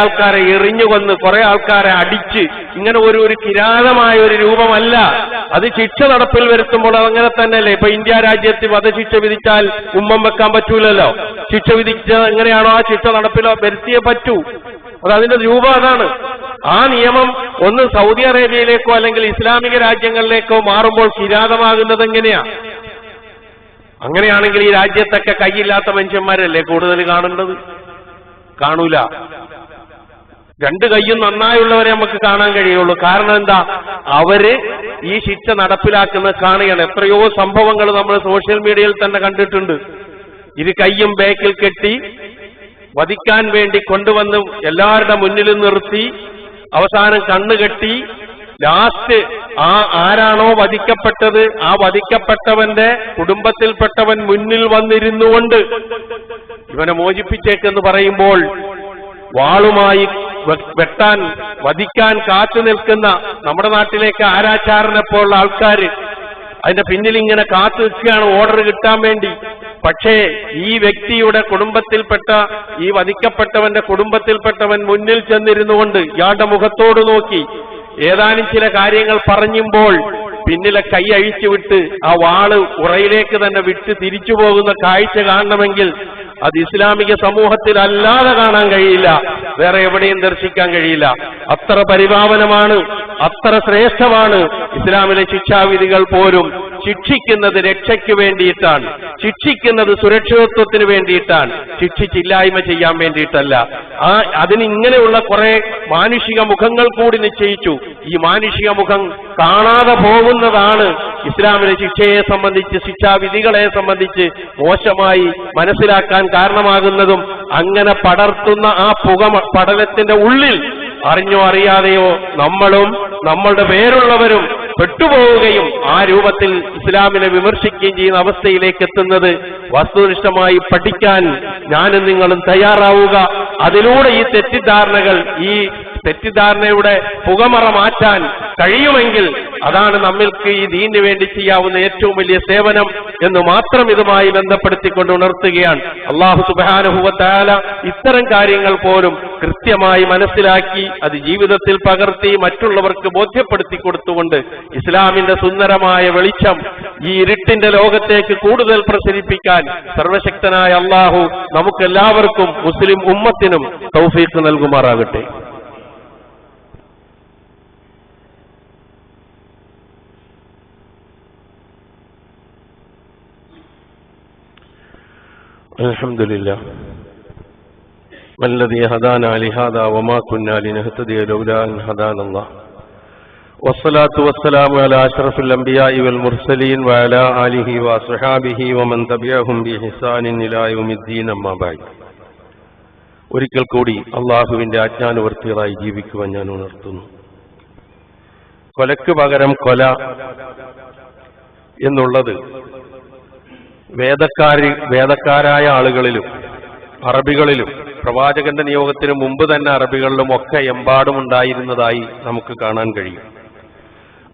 ആൾക്കാരെ എറിഞ്ഞുകൊന്ന്, കുറെ ആൾക്കാരെ അടിച്ച്, ഇങ്ങനെ ഒരു കിരാതമായ ഒരു രൂപമല്ല അത്. ശിക്ഷ നടപ്പിൽ വരുത്തുമ്പോൾ അതങ്ങനെ തന്നെയല്ലേ. ഇപ്പൊ ഇന്ത്യ രാജ്യത്ത് വധശിക്ഷ വിധിച്ചാൽ ഉമ്മം വെക്കാൻ പറ്റൂലല്ലോ. ശിക്ഷ വിധിച്ച എങ്ങനെയാണോ ആ ശിക്ഷ നടപ്പിൽ വരുത്തിയേ പറ്റൂ. അതിന്റെ രൂപം അതാണ്. ആ നിയമം ഒന്ന് സൗദി അറേബ്യയിലേക്കോ അല്ലെങ്കിൽ ഇസ്ലാമിക രാജ്യങ്ങളിലേക്കോ മാറുമ്പോൾ കിരാതമാകുന്നത് എങ്ങനെയാ? അങ്ങനെയാണെങ്കിൽ ഈ രാജ്യത്തൊക്കെ കൈയില്ലാത്ത മനുഷ്യന്മാരല്ലേ കൂടുതൽ കാണേണ്ടത്? കാണൂല. രണ്ട് കൈയും നന്നായുള്ളവരെ നമുക്ക് കാണാൻ കഴിയുള്ളൂ. കാരണം എന്താ? അവര് ഈ ശിക്ഷ നടപ്പിലാക്കുന്നത് കാണുകയാണ്. എത്രയോ സംഭവങ്ങൾ നമ്മൾ സോഷ്യൽ മീഡിയയിൽ തന്നെ കണ്ടിട്ടുണ്ട്. ഇരു കൈയും ബാക്കിൽ കെട്ടി വധിക്കാൻ വേണ്ടി കൊണ്ടുവന്ന് എല്ലാവരുടെ മുന്നിലും നിർത്തി, അവസാനം കണ്ണുകെട്ടി, ലാസ്റ്റ് ആരാണോ വധിക്കപ്പെട്ടത് ആ വധിക്കപ്പെട്ടവന്റെ കുടുംബത്തിൽപ്പെട്ടവൻ മുന്നിൽ വന്നിരുന്നുകൊണ്ട് ഇവനെ മോചിപ്പിച്ചേക്കെന്ന് പറയുമ്പോൾ വാളുമായി വധിക്കാൻ കാത്തു നിൽക്കുന്ന നമ്മുടെ നാട്ടിലേക്ക് ആരാച്ചാരനെ പോലുള്ള ആൾക്കാര് അതിന്റെ പിന്നിൽ ഇങ്ങനെ കാത്തു നിൽക്കുകയാണ് ഓർഡർ കിട്ടാൻ വേണ്ടി. പക്ഷേ ഈ വ്യക്തിയുടെ കുടുംബത്തിൽപ്പെട്ട, ഈ വധിക്കപ്പെട്ടവന്റെ കുടുംബത്തിൽപ്പെട്ടവൻ മുന്നിൽ ചെന്നിരുന്നുകൊണ്ട് ഇയാളുടെ മുഖത്തോട് നോക്കി ഏതാനും ചില കാര്യങ്ങൾ പറഞ്ഞുമ്പോൾ പിന്നിലെ കൈ അഴിച്ചുവിട്ട് ആ വാള് ഉറയിലേക്ക് തന്നെ വിട്ട് തിരിച്ചു പോകുന്ന കാഴ്ച കാണണമെങ്കിൽ അത് ഇസ്ലാമിക സമൂഹത്തിൽ അല്ലാതെ കാണാൻ കഴിയില്ല, വേറെ എവിടെയും ദർശിക്കാൻ കഴിയില്ല. അത്ര പരിപാവനമാണ്, അത്ര ശ്രേഷ്ഠമാണ് ഇസ്ലാമിലെ ശിക്ഷാവിധികൾ പോലും. ശിക്ഷിക്കുന്നത് രക്ഷയ്ക്ക് വേണ്ടിയിട്ടാണ്, ശിക്ഷിക്കുന്നത് സുരക്ഷിതത്വത്തിന് വേണ്ടിയിട്ടാണ്, ശിക്ഷിച്ചില്ലായ്മ ചെയ്യാൻ വേണ്ടിയിട്ടല്ല. അതിനിങ്ങനെയുള്ള കുറെ മാനുഷിക മുഖങ്ങൾ കൂടി നിശ്ചയിച്ചു. ഈ മാനുഷിക മുഖം കാണാതെ പോകുന്നതാണ് ഇസ്ലാമിലെ ശിക്ഷയെ സംബന്ധിച്ച്, ശിക്ഷാവിധികളെ സംബന്ധിച്ച് മോശമായി മനസ്സിലാക്കാൻ കാരണമാകുന്നതും. അങ്ങനെ പടർത്തുന്ന ആ പടലത്തിന്റെ ഉള്ളിൽ അറിഞ്ഞോ അറിയാതെയോ നമ്മളും നമ്മളുടെ പേരുള്ളവരും പെട്ടുപോവുകയും ആ രൂപത്തിൽ ഇസ്ലാമിനെ വിമർശിക്കുകയും ചെയ്യുന്ന അവസ്ഥയിലേക്ക് എത്തുന്നത് വസ്തുനിഷ്ഠമായി പഠിക്കാൻ ഞാനും നിങ്ങളും തയ്യാറാവുക. അതിലൂടെ ഈ തെറ്റിദ്ധാരണയുടെ പുകമറ മാറ്റാൻ കഴിയുമെങ്കിൽ അതാണ് നമ്മൾക്ക് ഈ ദീനിന് വേണ്ടി ചെയ്യാവുന്ന ഏറ്റവും വലിയ സേവനം എന്ന് മാത്രം ഇതുമായി ബന്ധപ്പെടുത്തിക്കൊണ്ട് ഉണർത്തുകയാണ്. അല്ലാഹു സുബ്ഹാനഹു വ തആല ഇത്തരം കാര്യങ്ങൾ പോലും കൃത്യമായി മനസ്സിലാക്കി അത് ജീവിതത്തിൽ പകർത്തി മറ്റുള്ളവർക്ക് ബോധ്യപ്പെടുത്തി കൊടുത്തുകൊണ്ട് ഇസ്ലാമിന്റെ സുന്ദരമായ വെളിച്ചം ഈ ഇരുട്ടിന്റെ ലോകത്തേക്ക് കൂടുതൽ പ്രസരിപ്പിക്കാൻ സർവശക്തനായ അല്ലാഹു നമുക്കെല്ലാവർക്കും മുസ്ലിം ഉമ്മത്തിനും തൗഫീഖ് നൽകുമാറാകട്ടെ. അൽഹംദുലില്ലാഹ് വല്ലദീ ഹദാനാ ലിഹാദാ വമാ കുന്നാ ലിനഹ്തദിയ ലൗലാ അൻ ഹദാനല്ലാഹ് വസ്സലാത്തു വസ്സലാമു അലാ അഷ്റഫിൽ അംബിയാഇ വൽ മുർസലീൻ വഅലാ ആലിഹി വസ്വഹാബിഹി വമൻ തബിഅഹും ബിഇഹ്സാനിൻ ഇലാ യൗമിദ്ദീൻ അമ്മാ ബഅദ്. ഒരിക്കൽ കൂടി അള്ളാഹുവിന്റെ ആജ്ഞാനുവർത്തികളായി ജീവിക്കുവാൻ ഞാൻ ഉണർത്തുന്നു. കൊലക്ക് പകരം കൊല എന്നുള്ളത് വേദക്കാരായ ആളുകളിലും അറബികളിലും പ്രവാചകന്റെ നിയോഗത്തിന് മുമ്പ് തന്നെ അറബികളിലും ഒക്കെ എമ്പാടും ഉണ്ടായിരുന്നതായി നമുക്ക് കാണാൻ കഴിയും.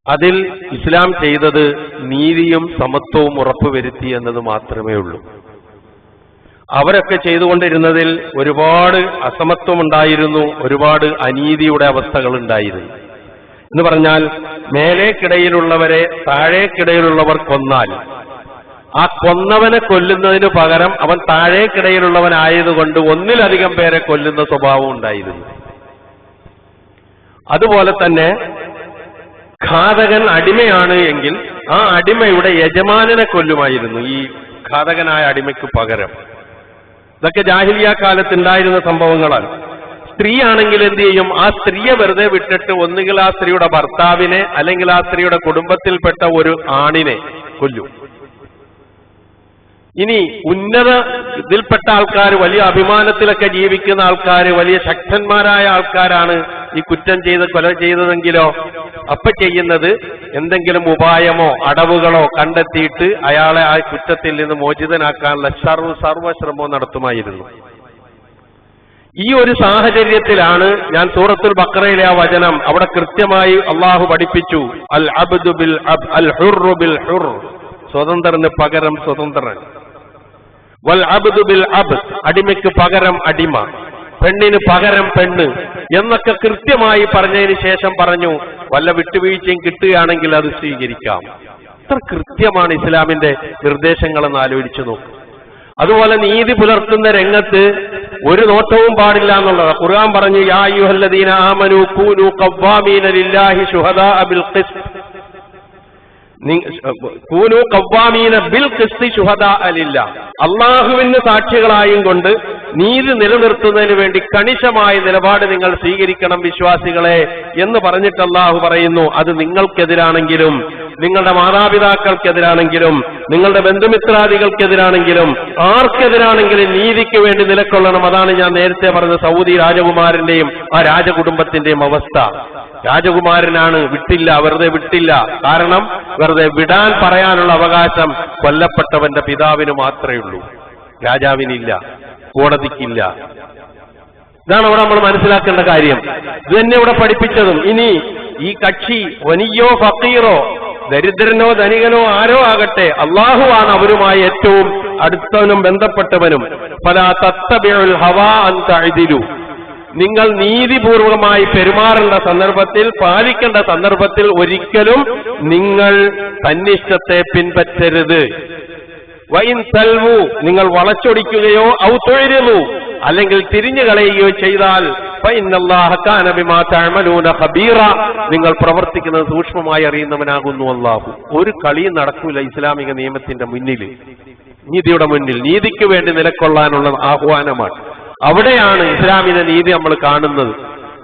അതിൽ ഇസ്ലാം ചെയ്തത് നീതിയും സമത്വവും ഉറപ്പുവരുത്തി എന്നത് മാത്രമേ ഉള്ളൂ. അവരൊക്കെ ചെയ്തുകൊണ്ടിരുന്നതിൽ ഒരുപാട് അസമത്വമുണ്ടായിരുന്നു, ഒരുപാട് അനീതിയുടെ അവസ്ഥകൾ ഉണ്ടായിരുന്നു. എന്ന് പറഞ്ഞാൽ മേലേക്കിടയിലുള്ളവരെ താഴേക്കിടയിലുള്ളവർ കൊന്നാൽ ആ കൊന്നവനെ കൊല്ലുന്നതിന് പകരം അവൻ താഴേക്കിടയിലുള്ളവനായതുകൊണ്ട് ഒന്നിലധികം പേരെ കൊല്ലുന്ന സ്വഭാവം ഉണ്ടായിരുന്നു. അതുപോലെ തന്നെ ഘാതകൻ അടിമയാണ് എങ്കിൽ ആ അടിമയുടെ യജമാനനെ കൊല്ലുമായിരുന്നു ഈ ഘാതകനായ അടിമയ്ക്ക് പകരം. ഇതൊക്കെ ജാഹിലിയ കാലത്തുണ്ടായിരുന്ന സംഭവങ്ങളാണ്. സ്ത്രീ ആണെങ്കിൽ എന്ത് ചെയ്യും? ആ സ്ത്രീയെ വെറുതെ വിട്ടിട്ട് ഒന്നുകിൽ ആ സ്ത്രീയുടെ ഭർത്താവിനെ അല്ലെങ്കിൽ ആ സ്ത്രീയുടെ കുടുംബത്തിൽപ്പെട്ട ഒരു ആണിനെ കൊല്ലും. ഇനി ഉന്നത ഇതിൽപ്പെട്ട ആൾക്കാർ, വലിയ അഭിമാനത്തിലൊക്കെ ജീവിക്കുന്ന ആൾക്കാർ, വലിയ ശക്തന്മാരായ ആൾക്കാരാണ് ഈ കുറ്റം കൊല ചെയ്തതെങ്കിലോ അപ്പൊ ചെയ്യുന്നത് എന്തെങ്കിലും ഉപായമോ അടവുകളോ കണ്ടെത്തിയിട്ട് അയാളെ ആ കുറ്റത്തിൽ നിന്ന് മോചിതനാക്കാനുള്ള സർവ്വശ്രമവും നടത്തുമായിരുന്നു. ഈ ഒരു സാഹചര്യത്തിലാണ് ഞാൻ സൂറത്തുൽ ബഖറയിലെ ആ വചനം അവിടെ കൃത്യമായി അള്ളാഹു പഠിപ്പിച്ചു, അൽ അബ്ദു ബിൽ അബ് അൽ ഹുർറു ബിൽ ഹുർ, സ്വതന്ത്രന് പകരം സ്വതന്ത്രൻ, വൽ അബ്ദു ബിൽ അബ്ദ്, അടിമയ്ക്ക് പകരം അടിമ, പെണ്ണിന് പകരം പെണ്ണ് എന്നൊക്കെ കൃത്യമായി പറഞ്ഞതിന് ശേഷം പറഞ്ഞു, വല്ല വിട്ടുവീഴ്ചയും കിട്ടുകയാണെങ്കിൽ അത് സ്വീകരിക്കാം. എത്ര കൃത്യമാണ് ഇസ്ലാമിന്റെ നിർദ്ദേശങ്ങളെന്ന് ആലോചിച്ചു നോക്കും. അതുപോലെ നീതി പുലർത്തുന്ന രംഗത്ത് ഒരു നോട്ടവും പാടില്ല എന്നുള്ളത് ഖുർആൻ പറഞ്ഞു, യാ അയ്യുഹല്ലദീന ആമനൂ കൂനൂ ഖവ്വാമീന ലില്ലാഹി ശുഹദാഅ ബിൽ ഖിസ്ത്, കൂനൂ ഖവ്വാമീന ബിൽ ഖിസ്തി ശുഹദാഅ ലില്ലാഹ്, അല്ലാഹുവിന് സാക്ഷികളായും കൊണ്ട് നീതി നിലനിർത്തുന്നതിന് വേണ്ടി കണിശമായ നിലപാട് നിങ്ങൾ സ്വീകരിക്കണം വിശ്വാസികളെ എന്ന് പറഞ്ഞിട്ട് അല്ലാഹു പറയുന്നു, അത് നിങ്ങൾക്കെതിരാണെങ്കിലും നിങ്ങളുടെ മാതാപിതാക്കൾക്കെതിരാണെങ്കിലും നിങ്ങളുടെ ബന്ധുമിത്രാദികൾക്കെതിരാണെങ്കിലും ആർക്കെതിരാണെങ്കിലും നീതിക്ക് വേണ്ടി നിലകൊള്ളണം. അതാണ് ഞാൻ നേരത്തെ പറഞ്ഞ സൗദി രാജകുമാരന്റെയും ആ രാജകുടുംബത്തിന്റെയും അവസ്ഥ. രാജകുമാരനാണ്, വിട്ടില്ല, വെറുതെ വിട്ടില്ല. കാരണം വെറുതെ വിടാൻ പറയാനുള്ള അവകാശം കൊല്ലപ്പെട്ടവന്റെ പിതാവിന് മാത്രമേ ഉള്ളൂ, രാജാവിനില്ല, കോടതിക്കില്ല. ഇതാണ് അവിടെ നമ്മൾ മനസ്സിലാക്കേണ്ട കാര്യം. ഇത് തന്നെ ഇവിടെ പഠിപ്പിച്ചതും. ഇനി ഈ കക്ഷി വനിയോ ഫക്കീറോ, ദരിദ്രനോ ധനികനോ ആരോ ആകട്ടെ, അള്ളാഹുവാണ് അവരുമായി ഏറ്റവും അടുത്തവനും ബന്ധപ്പെട്ടവനും. ഫലാ തത്തബിഉൽ ഹവാ അൻ തഅദിലു, നിങ്ങൾ നീതിപൂർവമായി പെരുമാറേണ്ട സന്ദർഭത്തിൽ, പാലിക്കേണ്ട സന്ദർഭത്തിൽ ഒരിക്കലും നിങ്ങൾ തന്നിഷ്ടത്തെ പിൻപറ്റരുത്. വൈൻ തൽവു, നിങ്ങൾ വളച്ചൊടിക്കുകയോ ഔ തുഅരിദു, അല്ലെങ്കിൽ തിരിഞ്ഞു കളയുകയോ ചെയ്താൽ ഫഇന്നല്ലാഹ കാന ബിമാ തഅമലൂന ഖബീറ, നിങ്ങൾ പ്രവർത്തിക്കുന്നത് സൂക്ഷ്മമായി അറിയുന്നവനാകുന്നു അല്ലാഹു. ഒരു കളിയും നടക്കൂല ഇസ്ലാമിക നിയമത്തിന്റെ മുന്നിൽ, നീതിയുടെ മുന്നിൽ. നീതിക്ക് വേണ്ടി നിലകൊള്ളാനുള്ള ആഹ്വാനമാണ്. അവിടെയാണ് ഇസ്ലാമിന്റെ നീതി നമ്മൾ കാണുന്നത്.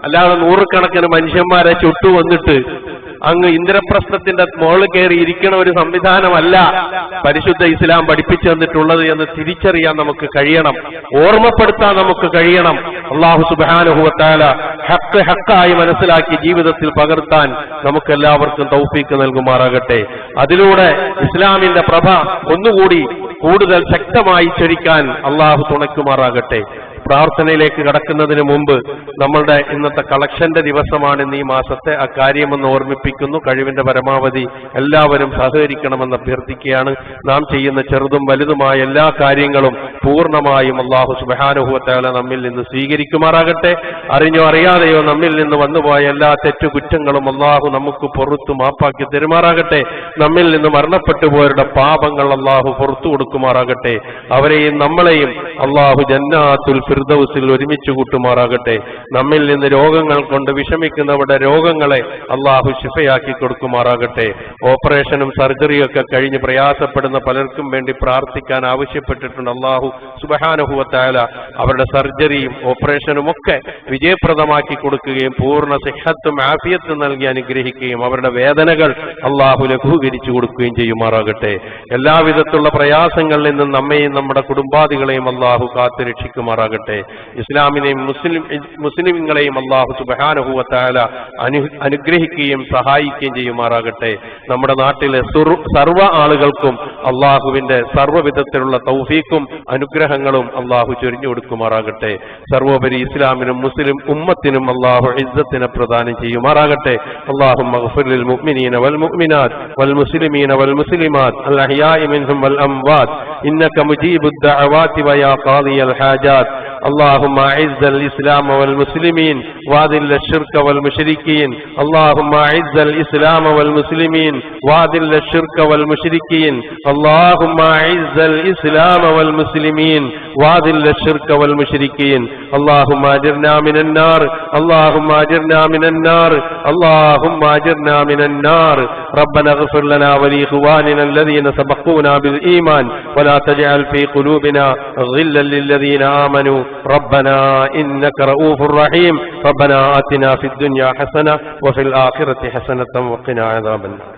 അല്ലാതെ നൂറുകണക്കിന് മനുഷ്യന്മാരെ ചുട്ടു വന്നിട്ട് അങ്ങ് ഇന്ദ്രപ്രസ്ഥത്തിന്റെ മുകളിൽ കയറി ഇരിക്കണ ഒരു സംവിധാനമല്ല പരിശുദ്ധ ഇസ്ലാം പഠിപ്പിച്ചു തന്നിട്ടുള്ളത് എന്ന് തിരിച്ചറിയാൻ നമുക്ക് കഴിയണം, ഓർമ്മപ്പെടുത്താൻ നമുക്ക് കഴിയണം. അല്ലാഹു സുബ്ഹാനഹു വ തആല ഹഖ് ഹഖായി മനസ്സിലാക്കി ജീവിതത്തിൽ പകർത്താൻ നമുക്കെല്ലാവർക്കും തൗഫീക്ക് നൽകുമാറാകട്ടെ. അതിലൂടെ ഇസ്ലാമിന്റെ പ്രഭ ഒന്നുകൂടി കൂടുതൽ ശക്തമായി ചൊരിക്കാൻ അല്ലാഹു തുണയ്ക്കുമാറാകട്ടെ. പ്രാർത്ഥനയിലേക്ക് കടക്കുന്നതിന് മുമ്പ് നമ്മളുടെ ഇന്നത്തെ കളക്ഷന്റെ ദിവസമാണ് ഇന്ന് ഈ മാസത്തെ. ആ കാര്യമെന്ന് ഓർമ്മിപ്പിക്കുന്നു. കഴിവിന്റെ പരമാവധി എല്ലാവരും സഹകരിക്കണമെന്ന് അഭ്യർത്ഥിക്കുകയാണ്. നാം ചെയ്യുന്ന ചെറുതും വലുതുമായ എല്ലാ കാര്യങ്ങളും പൂർണ്ണമായും അല്ലാഹു സുബ്ഹാനഹു വ തആല നമ്മിൽ നിന്ന് സ്വീകരിക്കുമാറാകട്ടെ. അറിഞ്ഞോ അറിയാതെയോ നമ്മിൽ നിന്ന് വന്നുപോയ എല്ലാ തെറ്റുകുറ്റങ്ങളും അല്ലാഹു നമുക്ക് പുറത്തു മാപ്പാക്കി തരുമാറാകട്ടെ. നമ്മിൽ നിന്ന് മരണപ്പെട്ടു പോയവരുടെ പാപങ്ങൾ അല്ലാഹു പുറത്തു കൊടുക്കുമാറാകട്ടെ. അവരെയും നമ്മളെയും അല്ലാഹു ജന്നാത്തുൽ ഫിർദൗസിൽ ഒരുമിച്ച് കൂട്ടുമാറാകട്ടെ. നമ്മിൽ നിന്ന് രോഗങ്ങൾ കൊണ്ട് വിഷമിക്കുന്നവരുടെ രോഗങ്ങളെ അല്ലാഹു ശിഫയാക്കി കൊടുക്കുമാറാകട്ടെ. ഓപ്പറേഷനും സർജറിയും ഒക്കെ കഴിഞ്ഞ് പ്രയാസപ്പെടുന്ന പലർക്കും വേണ്ടി പ്രാർത്ഥിക്കാൻ ആവശ്യപ്പെട്ടിട്ടുണ്ട്. അല്ലാഹു സുബ്ഹാനഹു വ തആല അവരുടെ സർജറിയും ഓപ്പറേഷനും ഒക്കെ വിജയപ്രദമാക്കി കൊടുക്കുകയും പൂർണ്ണ സിഹത്തും ആഫിയത്തും നൽകി അനുഗ്രഹിക്കുകയും അവരുടെ വേദനകൾ അല്ലാഹു ലഘൂകരിച്ചു കൊടുക്കുകയും ചെയ്യുമാറാകട്ടെ. എല്ലാവിധത്തിലുള്ള പ്രയാസങ്ങളിൽ നിന്നും നമ്മെയും നമ്മുടെ കുടുംബാദികളെയും അല്ലാഹു കാത്തുരക്ഷിക്കുമാറാകട്ടെ. ഇസ്ലാമിനെയും മുസ്ലിങ്ങളെയും അല്ലാഹു സുബ്ഹാനഹു വ തആല അനുഗ്രഹിക്കുകയും സഹായിക്കുകയും ചെയ്യുമാറാകട്ടെ. നമ്മുടെ നാട്ടിലെ സർവ്വ ആളുകൾക്കും അല്ലാഹുവിന്റെ സർവ്വവിധത്തിലുള്ള തൗഫീഖും അനുഗ്രഹങ്ങളും അല്ലാഹു ചൊരിഞ്ഞു കൊടുക്കുമാറാകട്ടെ. സർവോപരി ഇസ്ലാമിനും മുസ്ലിം ഉമ്മത്തിനും അല്ലാഹു ഇസ്സത്തിനെ പ്രദാനം ചെയ്യുമാറാകട്ടെ. അല്ലാഹുമ്മ ഗ്ഫിർ ലിൽ മുഅ്മിനീന വൽ മുഅ്മിനാത്ത് വൽ മുസ്ലിമീന വൽ മുസ്ലിമാത്ത് അൽ അഹ്യാഇ മിൻഹും വൽ അംവാത്ത് ഇന്നക മുജീബുദ് ദഅവാതി വയാ ഖാദിയൽ ഹാജാത്ത്. اللهم اعز الاسلام والمسلمين واذل الشرك والمشركين. اللهم اعز الاسلام والمسلمين واذل الشرك والمشركين. اللهم اعز الاسلام والمسلمين واذل الشرك والمشركين. اللهم اجرنا من النار. اللهم اجرنا من النار. اللهم اجرنا من النار. ربنا اغفر لنا ولاخواننا الذين سبقونا بالايمان ولا تجعل في قلوبنا غلا للذين آمنوا ربنا إنك رؤوف رحيم. ربنا آتنا في الدنيا حسنة وفي الآخرة حسنة وقنا عذاب النار.